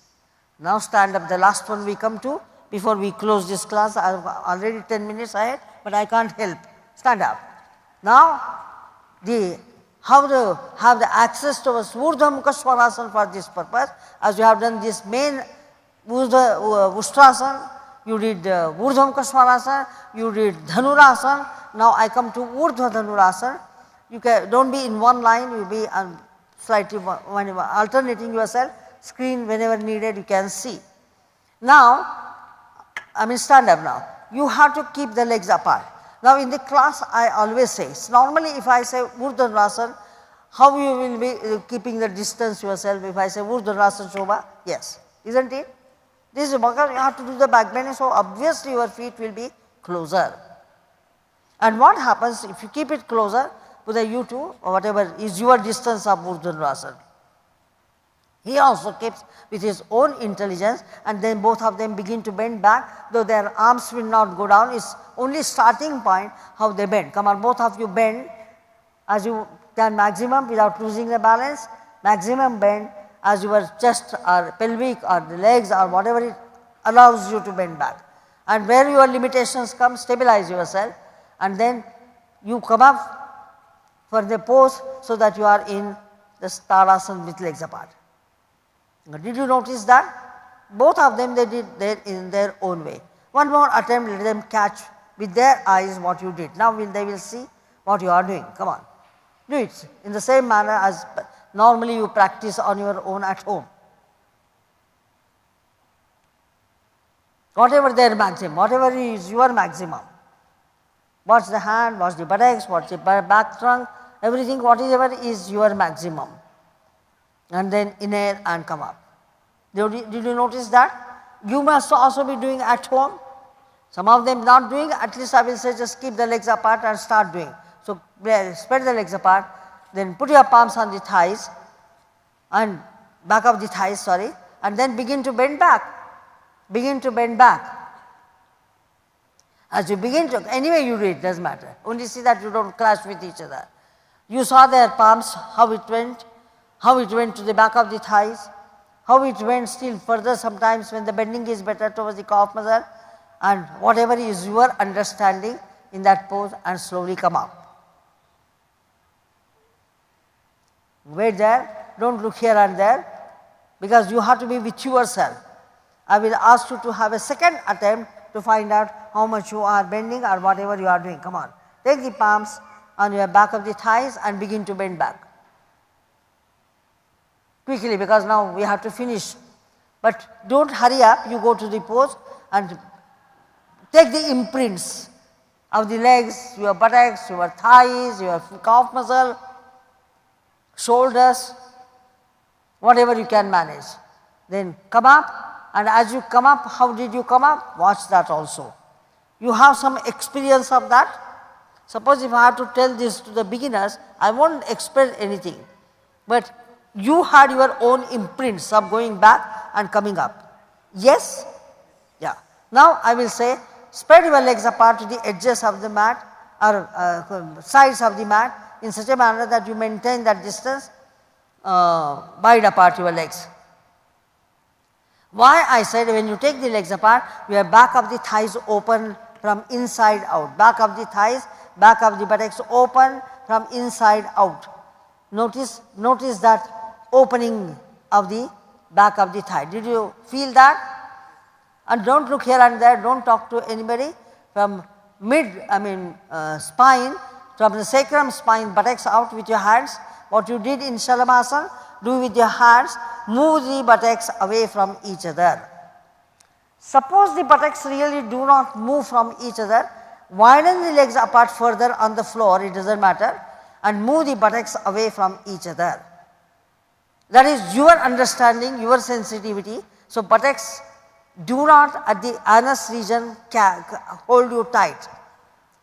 Now stand up, the last one we come to, before we close this class. I have already 10 minutes ahead, but I can't help. Stand up. Now, how to have the access to Urdhva Mukha Svanasana for this purpose, as you have done this main Ustrasana, you did Urdhva Mukha Svanasana, you did Dhanurasana. Now I come to Urdhva Dhanurasana. You don't be in one line, you be slightly alternating yourself. Screen whenever needed you can see. Now, stand up now. You have to keep the legs apart. Now in the class I always say, normally if I say Urdhva Dhanurasana, how you will be keeping the distance yourself if I say Urdhva Dhanurasana Shobha? Yes, isn't it? This is because you have to do the back bending, so obviously your feet will be closer. And what happens if you keep it closer to the U2 or whatever is your distance of Urdhva Dhanurasana? He also keeps with his own intelligence, and then both of them begin to bend back, though their arms will not go down. It's only starting point how they bend. Come on, both of you bend as you can maximum without losing the balance. Maximum bend as your chest or pelvic or the legs or whatever it allows you to bend back. And where your limitations come, stabilize yourself, and then you come up for the pose so that you are in the Tadasana with legs apart. Did you notice that? Both of them they did that in their own way. One more attempt, let them catch with their eyes what you did. Now they will see what you are doing. Come on. Do it in the same manner as normally you practice on your own at home. Whatever their maximum, whatever is your maximum. What's the hand, what's the buttocks, what's the back trunk, everything, whatever is your maximum. And then inhale and come up. Did you notice that? You must also be doing at home. Some of them not doing, at least I will say just keep the legs apart and start doing. So spread the legs apart, then put your palms on the thighs and back of the thighs, sorry, and then begin to bend back. Begin to bend back. As you begin to, anyway you do it, doesn't matter. Only see that you don't clash with each other. You saw their palms, how it went to the back of the thighs, how it went still further sometimes when the bending is better towards the calf muscle, and whatever is your understanding in that pose, and slowly come up. Wait there, don't look here and there, because you have to be with yourself. I will ask you to have a second attempt to find out how much you are bending or whatever you are doing. Come on, take the palms on your back of the thighs and begin to bend back. Quickly, because now we have to finish. But don't hurry up, you go to the pose and take the imprints of the legs, your buttocks, your thighs, your calf muscle, shoulders, whatever you can manage. Then come up, and as you come up, how did you come up? Watch that also. You have some experience of that. Suppose if I have to tell this to the beginners, I won't explain anything. But you had your own imprints of going back and coming up. Yes? Yeah. Now I will say, spread your legs apart to the edges of the mat or sides of the mat in such a manner that you maintain that distance. Wide apart your legs. Why I said when you take the legs apart, your back of the thighs open from inside out. Back of the thighs, back of the buttocks open from inside out. Notice that opening of the back of the thigh. Did you feel that? And don't look here and there, don't talk to anybody. From spine, from the sacrum spine, buttocks out with your hands. What you did in Shalamasana, do with your hands, move the buttocks away from each other. Suppose the buttocks really do not move from each other, widen the legs apart further on the floor, it does not matter, and move the buttocks away from each other. That is your understanding, your sensitivity. So, buttocks do not at the anus region hold you tight.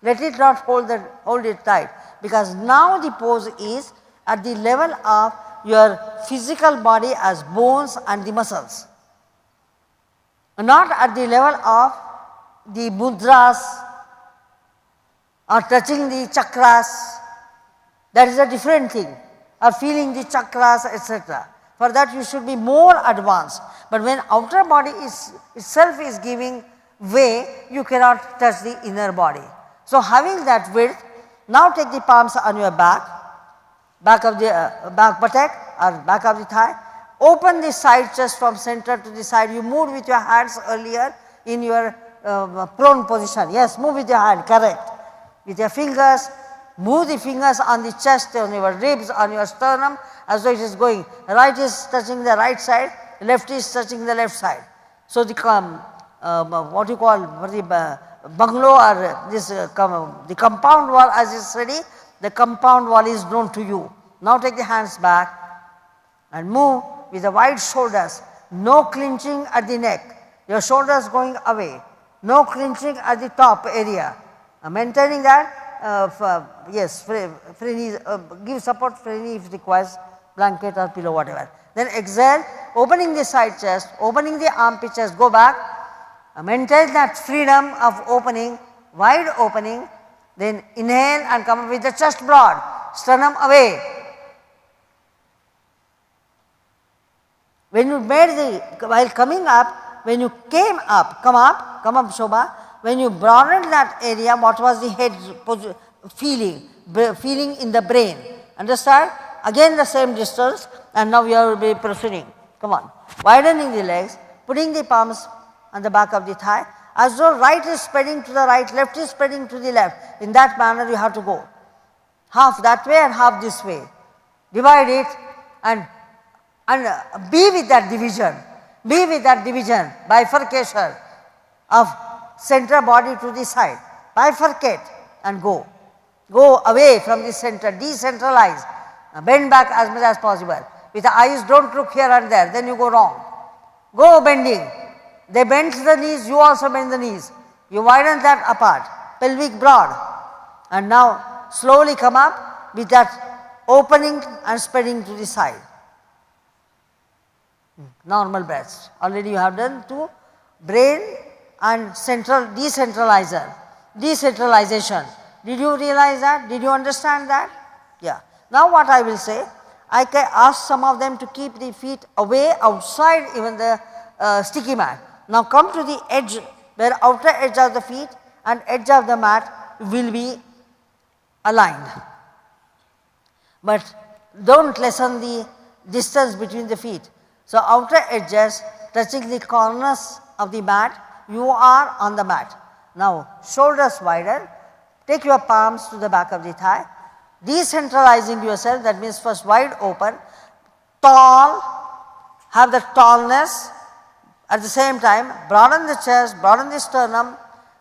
Let it not hold it tight, because now the pose is at the level of your physical body as bones and the muscles, not at the level of the mudras or touching the chakras. That is a different thing, or feeling the chakras, etc. For that you should be more advanced. But when outer body itself is giving way, you cannot touch the inner body. So having that width, now take the palms on your back of the back buttock or back of the thigh. Open the side chest from center to the side. You moved with your hands earlier in your prone position. Yes, move with your hand, correct. With your fingers, move the fingers on the chest, on your ribs, on your sternum, as though it is going. Right is touching the right side, left is touching the left side. So the what you call the bungalow or this the compound wall as is ready, the compound wall is known to you. Now take the hands back and move with the wide shoulders, no clinching at the neck, your shoulders going away, no clinching at the top area. Maintaining that, yes, free knees, give support, free knee if requires, blanket or pillow, whatever. Then exhale, opening the side chest, opening the armpit chest, go back, maintain that freedom of opening, wide opening, then inhale and come up with the chest broad, sternum away. When you made while coming up, when you came up, come up Shobha, when you broadened that area, what was the head feeling in the brain? Understand? Again the same distance, and now you will be proceeding. Come on. Widening the legs, putting the palms on the back of the thigh, as though right is spreading to the right, left is spreading to the left. In that manner you have to go. Half that way and half this way. Divide it and be with that division. Be with that division, bifurcation of center body to the side. Bifurcate and go. Go away from the center, decentralize. Bend back as much as possible. With the eyes, don't look here and there, then you go wrong. Go bending. They bend the knees, you also bend the knees. You widen that apart, pelvic broad. And now slowly come up with that opening and spreading to the side. Normal breaths. Already you have done two, brain and central decentralization. Did you realize that? Did you understand that? Yeah. Now what I will say, I can ask some of them to keep the feet away outside even the sticky mat. Now come to the edge, where outer edge of the feet and edge of the mat will be aligned. But don't lessen the distance between the feet. So outer edges touching the corners of the mat, you are on the mat. Now shoulders widen, take your palms to the back of the thigh, decentralizing yourself, that means first wide open, tall, have the tallness, at the same time broaden the chest, broaden the sternum,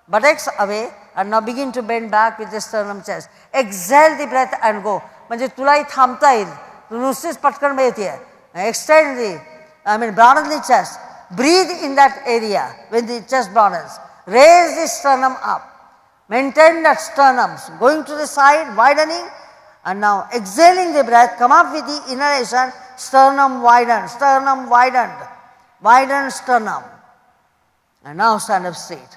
buttocks away, and now begin to bend back with the sternum chest. Exhale the breath and go. म्हणजे तुलाही थांबता येईल, Nusis Patkan Bhaitiya. Extend broaden the chest. Breathe in that area when the chest broadens. Raise the sternum up. Maintain that sternum. Going to the side, widening. And now exhaling the breath, come up with the inhalation, sternum widened, widen sternum. And now stand up straight.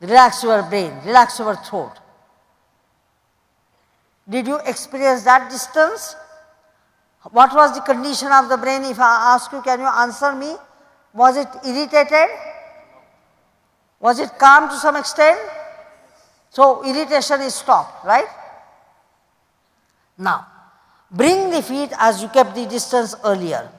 Relax your brain, relax your throat. Did you experience that distance? What was the condition of the brain? If I ask you, can you answer me? Was it irritated? Was it calm to some extent? So irritation is stopped, right? Now, bring the feet as you kept the distance earlier.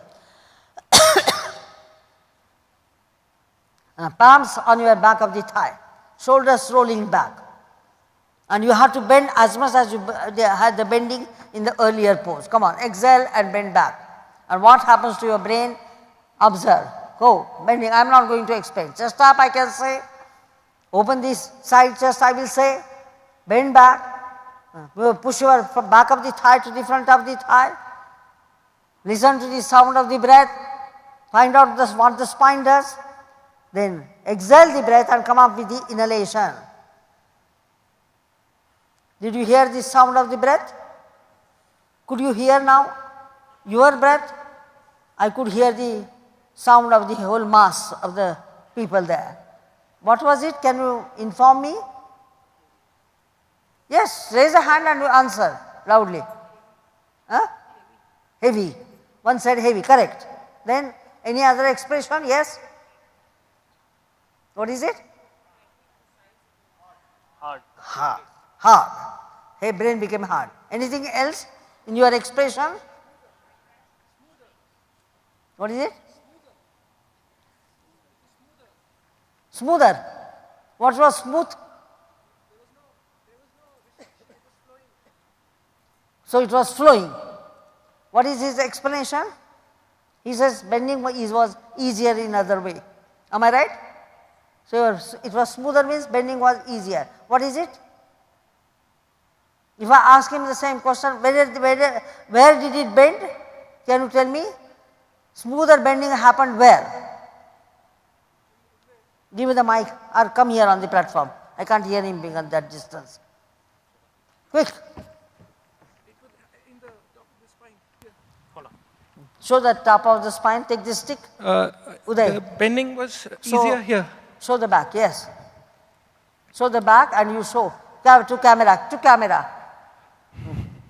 Palms on your back of the thigh, shoulders rolling back. And you have to bend as much as you had the bending in the earlier pose. Come on, exhale and bend back. And what happens to your brain? Observe. Go, bending. I am not going to explain. Chest up, I can say. Open this side chest, I will say. Bend back. Push your back of the thigh to the front of the thigh. Listen to the sound of the breath. Find out what the spine does. Then exhale the breath and come up with the inhalation. Did you hear the sound of the breath? Could you hear now your breath? I could hear the sound of the whole mass of the people there. What was it? Can you inform me? Yes, raise a hand and you answer loudly. Huh? Heavy. One said heavy, correct. Then any other expression? Yes? What is it? Hard. Hard. Hey, brain became hard. Anything else in your expression? What is it? Smoother. What was smooth? So it was flowing. What is his explanation? He says bending was easier in other way. Am I right? So it was smoother means bending was easier. What is it? If I ask him the same question, where did it bend? Can you tell me? Smoother bending happened where? Give me the mic or come here on the platform. I can't hear him being at that distance. Quick. Show the top of the spine, take this stick. Uday. The bending was easier here. Show the back, yes. Show the back and you show to camera.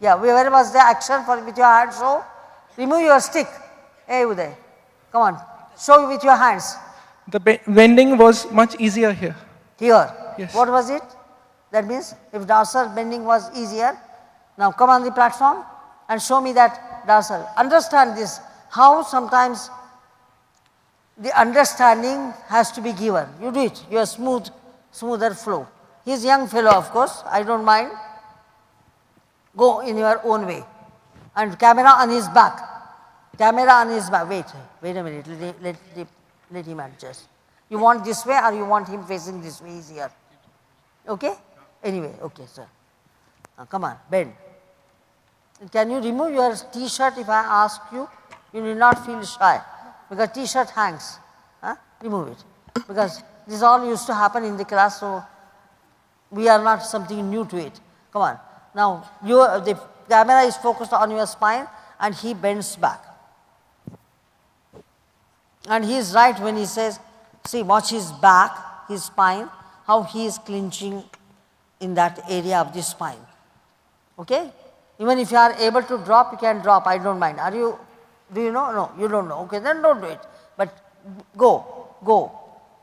Yeah, where was the action for with your hand? Show. Remove your stick. Hey Uday, come on. Show with your hands. The bending was much easier here. Here. Yes. What was it? That means if dorsal bending was easier, now come on the platform and show me that dorsal. Understand this, how sometimes the understanding has to be given. You do it, your smoother flow. He is young fellow, of course, I don't mind. Go in your own way. And camera on his back. Camera on his back. Wait a minute, let him adjust. You want this way or you want him facing this way easier? Okay? Anyway, okay, sir. Now come on, bend. Can you remove your t-shirt if I ask you? You need not feel shy because t-shirt hangs. Huh? Remove it. Because this all used to happen in the class, so we are not something new to it. Come on. Now, the camera is focused on your spine and he bends back. And he is right when he says, see, watch his back, his spine, how he is clinching in that area of the spine. Okay? Even if you are able to drop, you can drop, I don't mind. Do you know? No, you don't know. Okay, then don't do it. But go.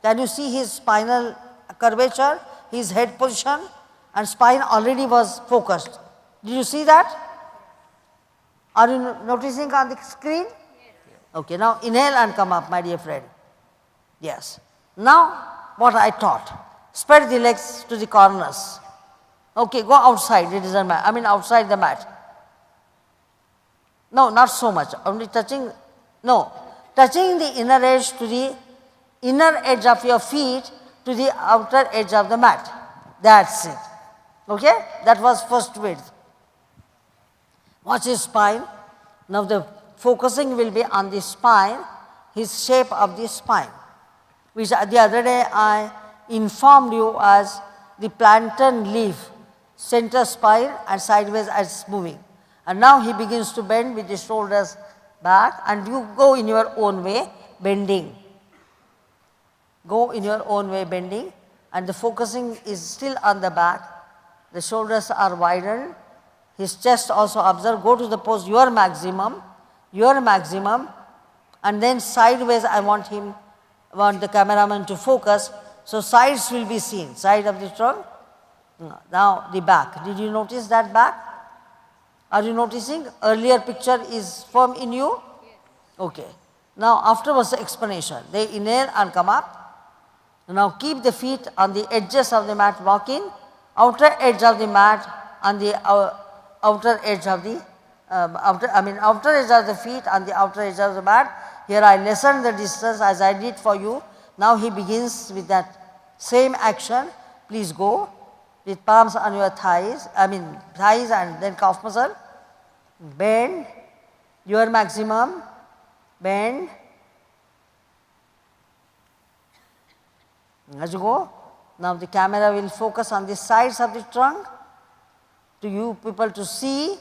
Can you see his spinal curvature, his head position, and spine already was focused. Did you see that? Are you noticing on the screen? Okay, now inhale and come up, my dear friend. Yes. Now, what I taught. Spread the legs to the corners. Okay, go outside, it isn't mat. I mean outside the mat. No, not so much. Only touching, no. Touching the inner edge to the inner edge of your feet to the outer edge of the mat. That's it. Okay? That was first width. Watch his spine. Now the focusing will be on the spine, his shape of the spine, which the other day I informed you as the plantain leaf, center spine and sideways as moving. And now he begins to bend with the shoulders back, and you go in your own way bending. Go in your own way bending, and the focusing is still on the back. The shoulders are widened. His chest also observe. Go to the pose your maximum, and then sideways I want the cameraman to focus. So sides will be seen, side of the trunk. Now the back. Did you notice that back? Are you noticing? Earlier picture is firm in you? Okay. Now afterwards the explanation. They inhale and come up. Now keep the feet on the edges of the mat, walk in, outer edge of the mat on the outer edge of the outer edge of the feet on the outer edge of the mat. Here I lessen the distance as I did for you. Now he begins with that same action. Please go with palms on your thighs and then calf muscle. Bend your maximum, bend. As you go, now the camera will focus on the sides of the trunk to you people to see.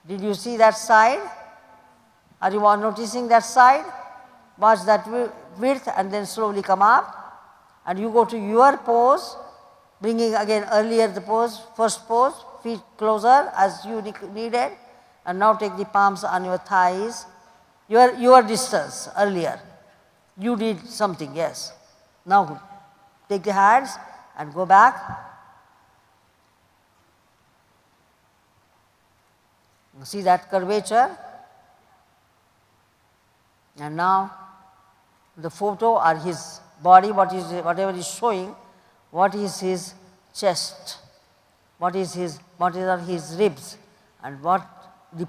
Did you see that side? Are you noticing that side? Watch that width and then slowly come up. And you go to your pose, bringing again earlier the pose, first pose, feet closer as you needed. And now take the palms on your thighs. Your distance earlier. You did something, yes. Now take the hands and go back. See that curvature? And now the photo or his body, whatever is showing, what is his chest, what are his ribs, and what the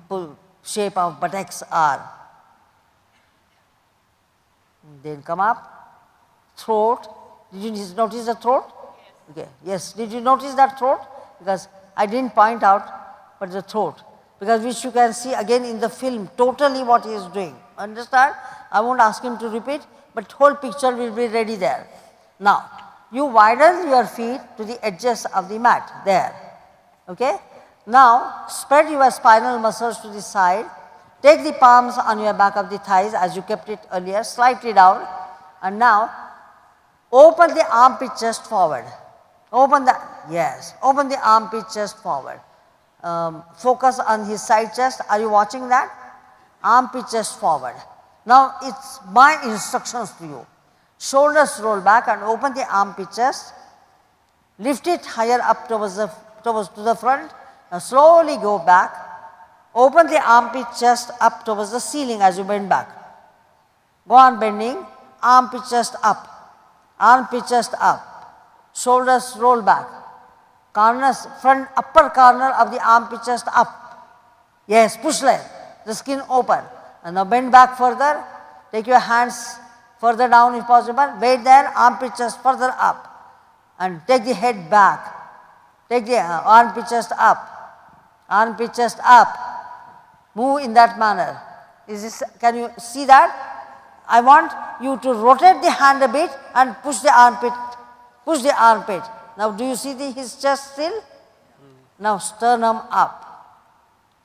shape of buttocks are. Then come up, throat. Did you notice the throat? Yes. Okay. Yes. Did you notice that throat? Because I didn't point out, but the throat. Because which you can see again in the film totally what he is doing. Understand? I won't ask him to repeat, but whole picture will be ready there. Now, you widen your feet to the edges of the mat there. Okay? Now, spread your spinal muscles to the side. Take the palms on your back of the thighs as you kept it earlier, slightly down. And now, open the armpit chest forward. Open the armpit chest forward. Focus on his side chest. Are you watching that? Armpit chest forward. Now it's my instructions to you. Shoulders roll back and open the armpit chest. Lift it higher up towards the front. Now slowly go back. Open the armpit chest up towards the ceiling as you bend back. Go on bending. Armpit chest up. Armpit chest up. Shoulders roll back. Corners, front upper corner of the armpit chest up. Yes, push leg. The skin open. And now bend back further. Take your hands further down if possible. Wait there, armpit chest further up. And take the head back. Take the armpit chest up. Armpit chest up. Move in that manner. Can you see that? I want you to rotate the hand a bit and push the armpit. Push the armpit. Now do you see his chest still? Now sternum up.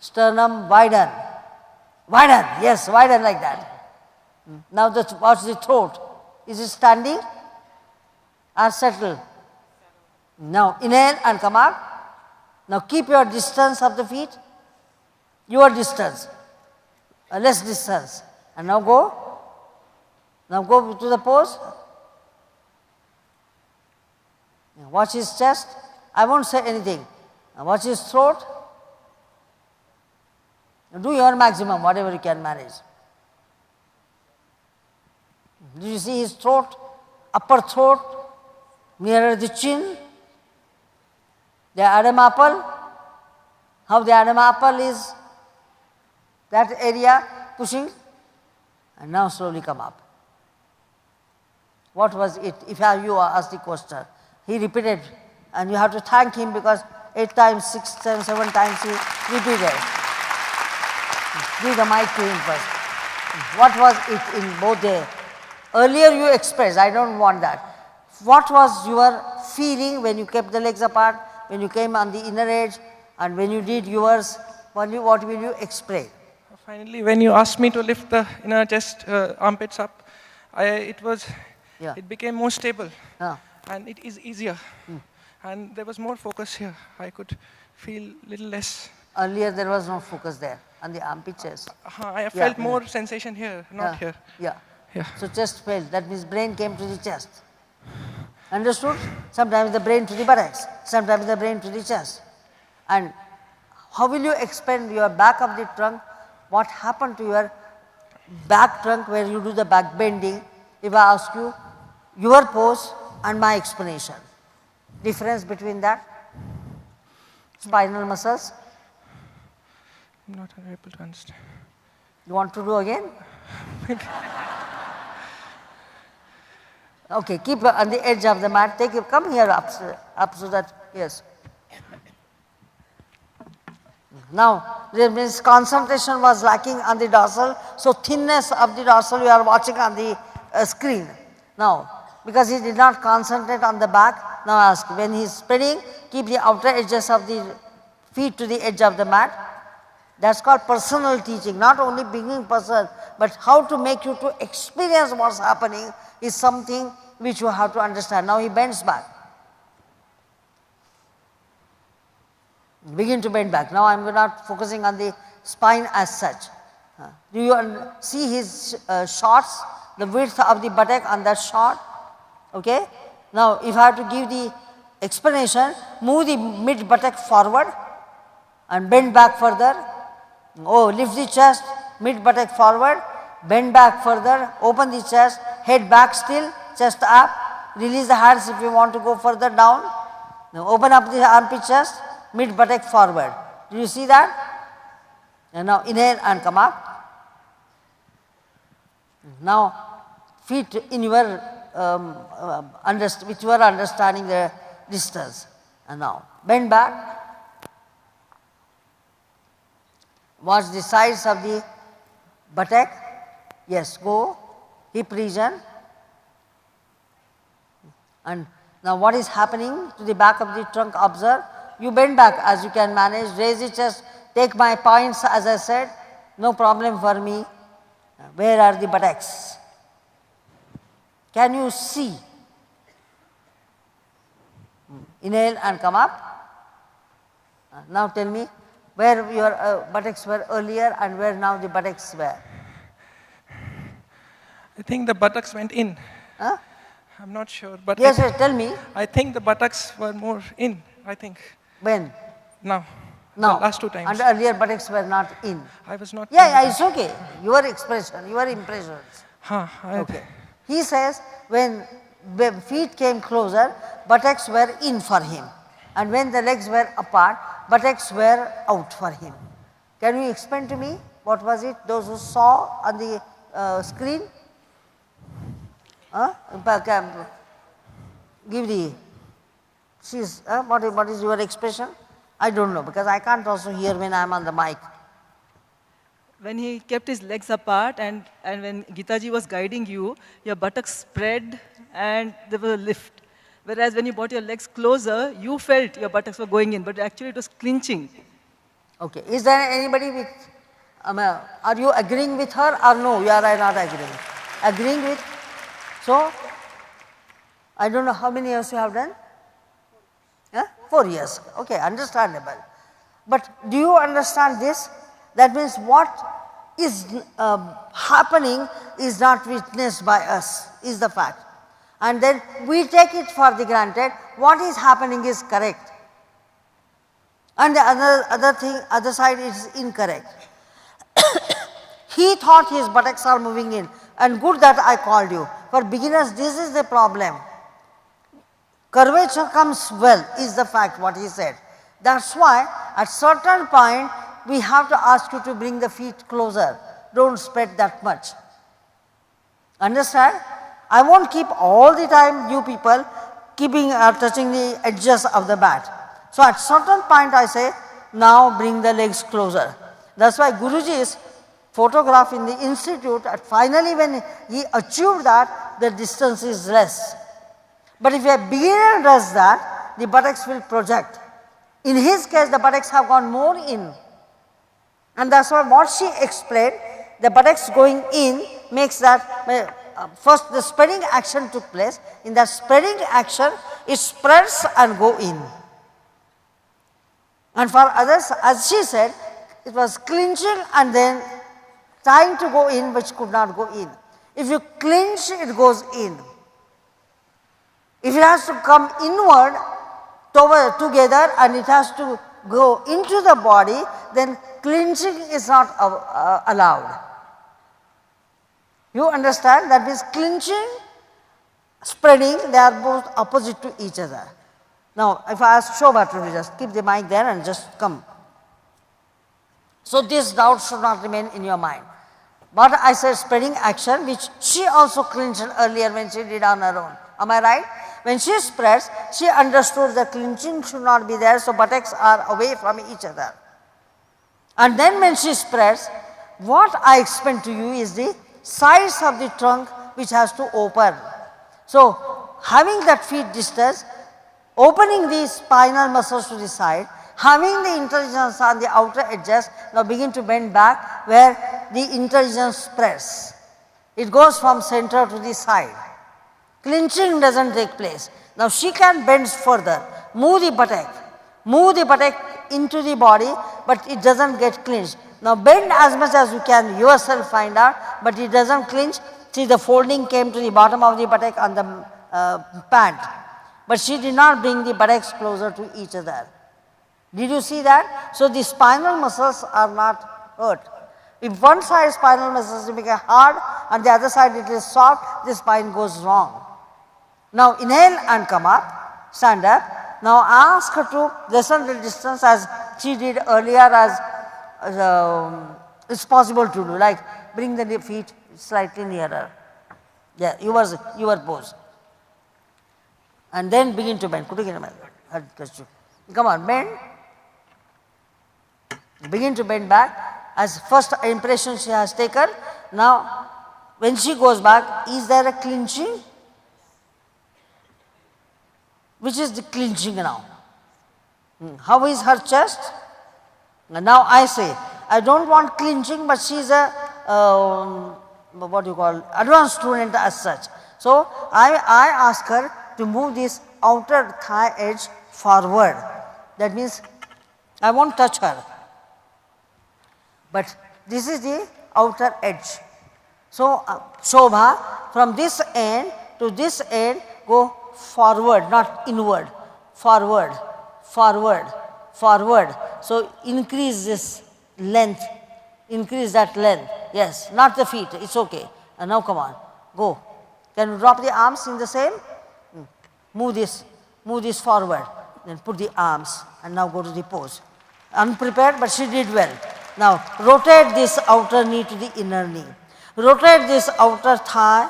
Sternum widen. Widen, yes, widen like that. Now watch the throat. Is it standing or settled? Now inhale and come up. Now keep your distance of the feet. Your distance. Less distance. And now go. Now go to the pose. Watch his chest. I won't say anything. Now watch his throat. Do your maximum, whatever you can manage. Do you see his throat? Upper throat, nearer the chin. The Adam apple. How the Adam apple is that area pushing. And now slowly come up. What was it? If you asked the question. He repeated, and you have to thank him because 8 times, 6 times, 7 times he repeated. Give the mic to him first. What was it in both the, earlier you expressed, I don't want that. What was your feeling when you kept the legs apart, when you came on the inner edge, and when you did yours, what will you explain? Finally, when you asked me to lift the inner chest, armpits up, Yeah. it became more stable. Ah. And it is easier. And there was more focus here. I could feel little less. Earlier there was no focus there on the armpit chest. I felt more sensation here, not here. Yeah. Yeah. So chest felt, that means brain came to the chest. Understood? Sometimes the brain to the buttocks, sometimes the brain to the chest. And how will you expand your back of the trunk? What happened to your back trunk where you do the back bending? If I ask you your pose and my explanation, difference between that? Spinal muscles? I'm not able to understand. You want to do again? Okay, keep on the edge of the mat. Take it, come here up so that, yes. Now, there means concentration was lacking on the dorsal, so thinness of the dorsal you are watching on the screen. Now, because he did not concentrate on the back, now ask, when he is spreading, keep the outer edges of the feet to the edge of the mat. That's called personal teaching, not only being person, but how to make you to experience what's happening is something which you have to understand. Now he bends back. Begin to bend back. Now I am not focusing on the spine as such. Do you see his shorts, the width of the buttock on that short? Okay. Now if I have to give the explanation, move the mid buttock forward and bend back further. Oh, lift the chest, mid buttock forward, bend back further, open the chest, head back still, chest up, release the hands if you want to go further down. Now open up the armpit chest, mid buttock forward. Do you see that? And now inhale and come up. Now feet in your which you are understanding the distance. And now bend back. Watch the sides of the buttock. Yes, go. Hip region. And now what is happening to the back of the trunk? Observe. You bend back as you can manage. Raise the chest. Take my points as I said. No problem for me. Where are the buttocks? Can you see? Inhale and come up. Now tell me where your buttocks were earlier and where now the buttocks were. I think the buttocks went in. Huh? I'm not sure, but Yes, yes, tell me. I think the buttocks were more in, I think. When? Now. Now. The last two times. And earlier buttocks were not in. I was not. Yeah, yeah, it's okay. Your expression, your impressions. Okay. He says when the feet came closer, buttocks were in for him. And when the legs were apart, buttocks were out for him. Can you explain to me what was it? Those who saw on the screen? Give the, what is your expression? I don't know because I can't also hear when I am on the mic. When he kept his legs apart and when Gitaji was guiding you, your buttocks spread and there was a lift. Whereas when you brought your legs closer, you felt your buttocks were going in, but actually it was clinching. Okay. Is there anybody with, are you agreeing with her or no? You are not agreeing. Agreeing with? So, I don't know how many years you have done? 4 years. Okay, understandable. But do you understand this? That means what is happening is not witnessed by us, is the fact. And then we take it for the granted, what is happening is correct. And the other side is incorrect. He thought his buttocks are moving in, and good that I called you. For beginners, this is the problem. Curvature comes well, is the fact what he said. That's why at certain point, we have to ask you to bring the feet closer. Don't spread that much. Understand? I won't keep all the time you people keeping touching the edges of the mat. So at certain point I say, now bring the legs closer. That's why Guruji's photograph in the institute, and finally when he achieved that, the distance is less. But if a beginner does that, the buttocks will project. In his case, the buttocks have gone more in. And that's why what she explained, the buttocks going in makes that, first the spreading action took place. In that spreading action, it spreads and go in. And for others, as she said, it was clinching and then trying to go in, which could not go in. If you clinch, it goes in. If it has to come inward, together, and it has to go into the body, then clinching is not allowed. You understand? That means clinching, spreading, they are both opposite to each other. Now, if I ask Shobha to just keep the mic there and just come. So, this doubt should not remain in your mind. But I said spreading action, which she also clinched earlier when she did on her own. Am I right? When she spreads, she understood that clinching should not be there, so buttocks are away from each other. And then when she spreads, what I explained to you is the sides of the trunk which has to open. So, having that feet distance, opening the spinal muscles to the side, having the intelligence on the outer edges, now begin to bend back where the intelligence spreads. It goes from center to the side. Clinching doesn't take place. Now she can bend further, move the buttock into the body, but it doesn't get clinched. Now bend as much as you can yourself find out, but it doesn't clinch. See, the folding came to the bottom of the buttock on the pant. But she did not bring the buttocks closer to each other. Did you see that? So the spinal muscles are not hurt. If one side spinal muscles become hard and the other side it is soft, the spine goes wrong. Now inhale and come up, stand up. Now ask her to lessen the distance as she did earlier, as it's possible to do, like bring the feet slightly nearer. Yeah, your pose. And then begin to bend. Come on, bend. Begin to bend back as first impression she has taken. Now, when she goes back, is there a clinching? Which is the clinching now? How is her chest? Now I say, I don't want clinching, but she is a, advanced student as such. So, I ask her to move this outer thigh edge forward. That means, I won't touch her. But this is the outer edge. So, Shobha, from this end to this end, go forward, not inward, forward, forward, forward. So, increase this length, increase that length. Yes, not the feet, it's okay. And now come on, go. Can you drop the arms in the same? Move this forward. Then put the arms and now go to the pose. Unprepared, but she did well. Now, rotate this outer knee to the inner knee. Rotate this outer thigh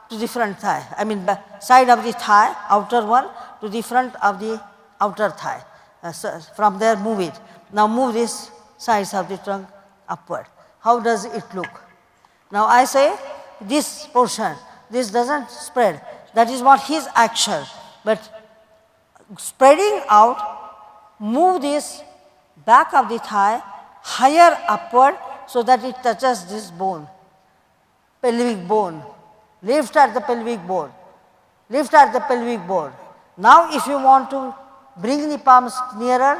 to the front thigh. I mean, side of the thigh, outer one, to the front of the outer thigh. So from there, move it. Now, move this sides of the trunk upward. How does it look? Now, I say this portion, this doesn't spread. That is what his action. But spreading out, move this back of the thigh higher upward so that it touches this bone, pelvic bone. Lift at the pelvic bone. Lift at the pelvic bone. Now if you want to bring the palms nearer,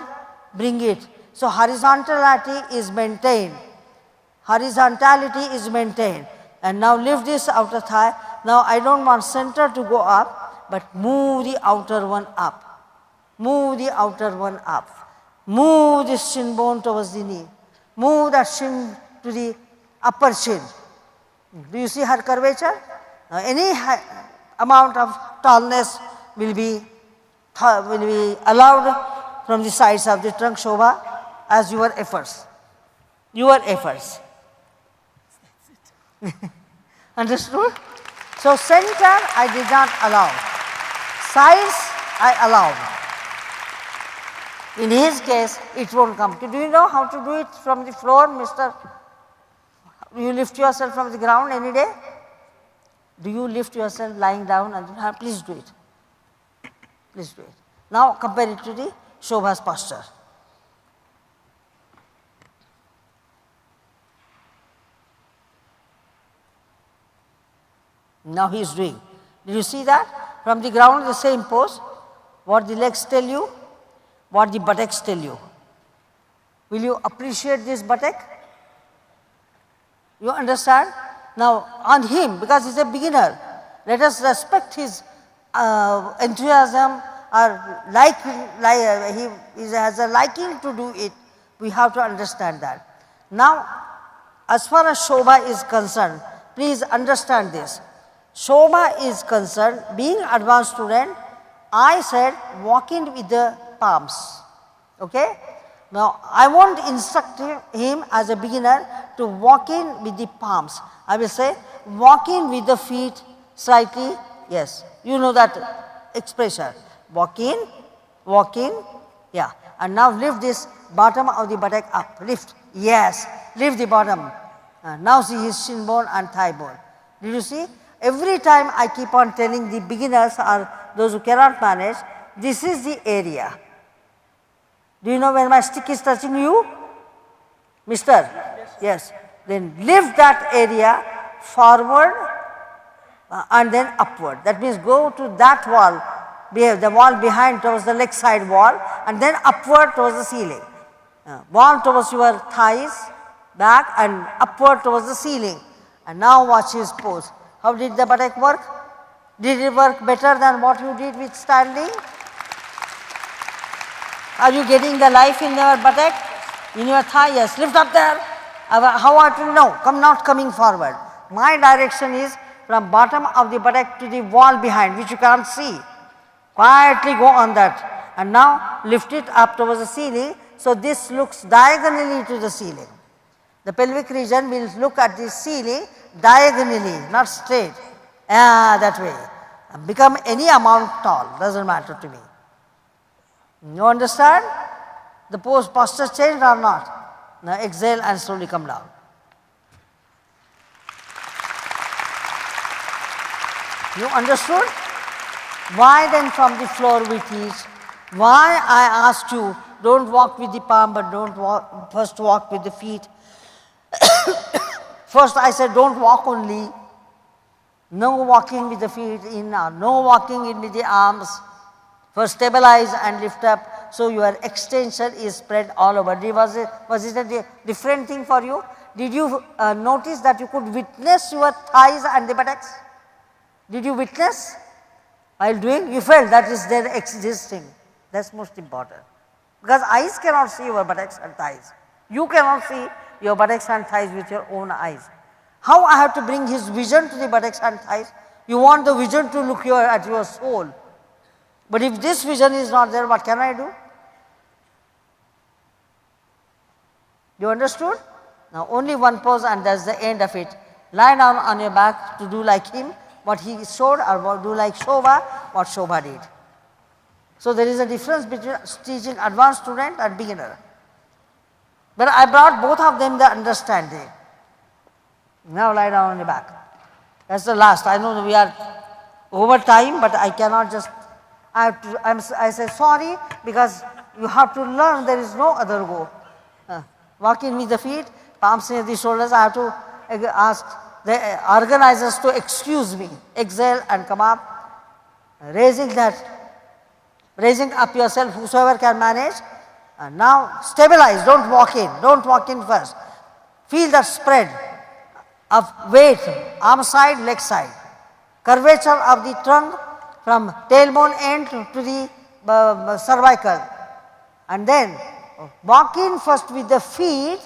bring it. So horizontality is maintained. Horizontality is maintained. And now lift this outer thigh. Now I don't want center to go up, but move the outer one up. Move the outer one up. Move this shin bone towards the knee. Move that shin to the upper shin. Do you see her curvature? Now any amount of tallness will be allowed from the sides of the trunk, Shobha, as your efforts. Your efforts. Understood? So center I did not allow. Sides I allowed. In his case, it won't come. Do you know how to do it from the floor, Mr.? You lift yourself from the ground any day? Do you lift yourself lying down? And please do it. Please do it. Now compare it to the Shobha's posture. Now he is doing. Did you see that? From the ground, the same pose. What the legs tell you, what the buttocks tell you. Will you appreciate this buttock? You understand? Now on him, because he is a beginner, let us respect his enthusiasm or he has a liking to do it. We have to understand that. Now, as far as Shobha is concerned, please understand this. Shobha is concerned, being advanced student, I said walk in with the palms. Okay? Now, I won't instruct him as a beginner to walk in with the palms. I will say walk in with the feet slightly, yes, you know that expression. Walk in, yeah. And now lift this bottom of the buttock up, lift, yes, lift the bottom. Now see his shin bone and thigh bone. Did you see? Every time I keep on telling the beginners or those who cannot manage, this is the area. Do you know when my stick is touching you? Mister? Yes. Then lift that area forward and then upward. That means go to that wall, the wall behind towards the leg side wall, and then upward towards the ceiling. Wall towards your thighs, back, and upward towards the ceiling. And now watch his pose. How did the buttock work? Did it work better than what you did with standing? Are you getting the life in your buttock? In your thigh? Yes. Lift up there. How are you? No, not coming forward. My direction is from bottom of the buttock to the wall behind, which you can't see. Quietly go on that. And now lift it up towards the ceiling. So this looks diagonally to the ceiling. The pelvic region will look at the ceiling diagonally, not straight. That way. And become any amount tall, doesn't matter to me. You understand? The posture changed or not? Now exhale and slowly come down. You understood? Why then from the floor we teach? Why I asked you, don't walk with the palm, but first walk with the feet. First I said don't walk only. No walking with the feet in, no walking in with the arms. First stabilize and lift up, so your extension is spread all over. Was it a different thing for you? Did you notice that you could witness your thighs and the buttocks? Did you witness? While doing, you felt that is there existing. That's most important. Because eyes cannot see your buttocks and thighs. You cannot see your buttocks and thighs with your own eyes. How I have to bring his vision to the buttocks and thighs? You want the vision to look at your soul. But if this vision is not there, what can I do? You understood? Now only one pose and that's the end of it. Lie down on your back to do like him, what he showed, or do like Shobha, what Shobha did. So there is a difference between teaching advanced student and beginner. But I brought both of them the understanding. Now lie down on your back. That's the last. I know we are over time, but I cannot just, I say sorry because you have to learn, there is no other go. Walk in with the feet, palms near the shoulders. I have to ask the organizers to excuse me. Exhale and come up. Raising up yourself, whosoever can manage. And now stabilize, don't walk in first. Feel that spread of weight, arm side, leg side. Curvature of the trunk from tailbone end to the cervical. And then walk in first with the feet,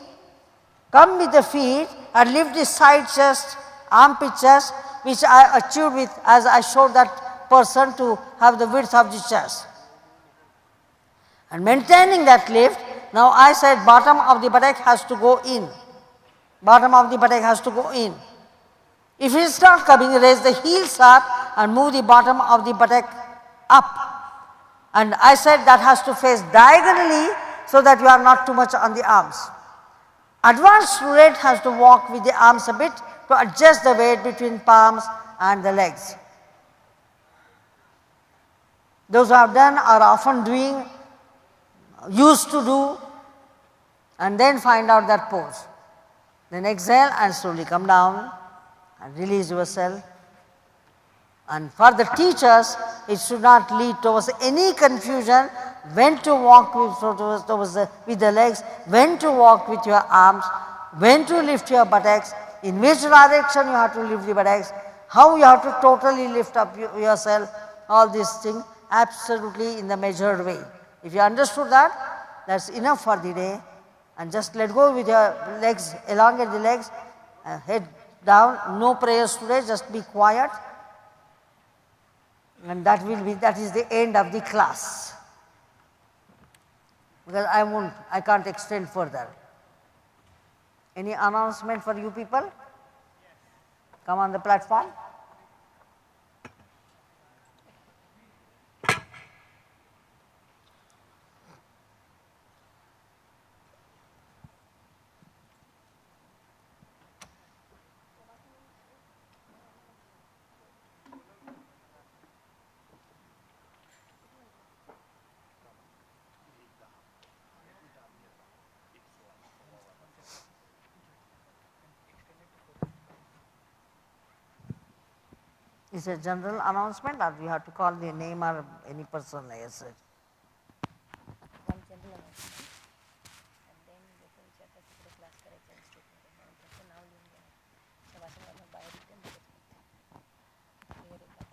come with the feet and lift the side chest, armpit chest, which I achieved with as I showed that person to have the width of the chest. And maintaining that lift, now I said bottom of the buttock has to go in. Bottom of the buttock has to go in. If it is not coming, raise the heels up and move the bottom of the buttock up. And I said that has to face diagonally so that you are not too much on the arms. Advanced student has to walk with the arms a bit to adjust the weight between palms and the legs. Those who have done are often doing, used to do, and then find out that pose. Then exhale and slowly come down and release yourself. And for the teachers, it should not lead towards any confusion when to walk with the legs, when to walk with your arms, when to lift your buttocks, in which direction you have to lift the buttocks, how you have to totally lift up yourself, all these things absolutely in the measured way. If you understood that, that's enough for the day. And just let go with your legs, elongate the legs, head down, no prayers today, just be quiet. And that is the end of the class. Because I can't extend further. Any announcement for you people? Come on the platform. Is it a general announcement or you have to call the name or any person like I said? One general announcement, and then they can check us the class correction statement. And now you can Shavasana by written clear it up.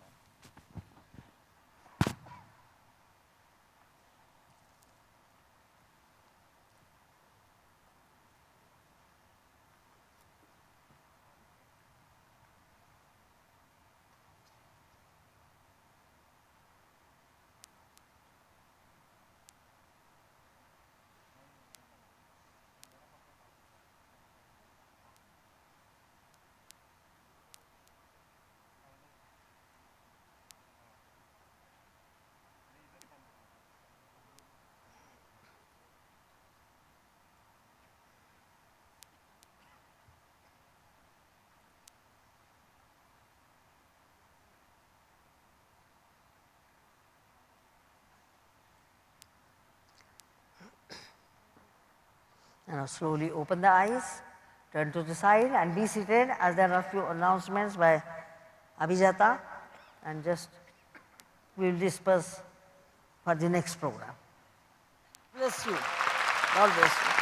Now slowly open the eyes, turn to the side and be seated as there are few announcements by Abhijata, and just we will disperse for the next program. Bless you. God bless you.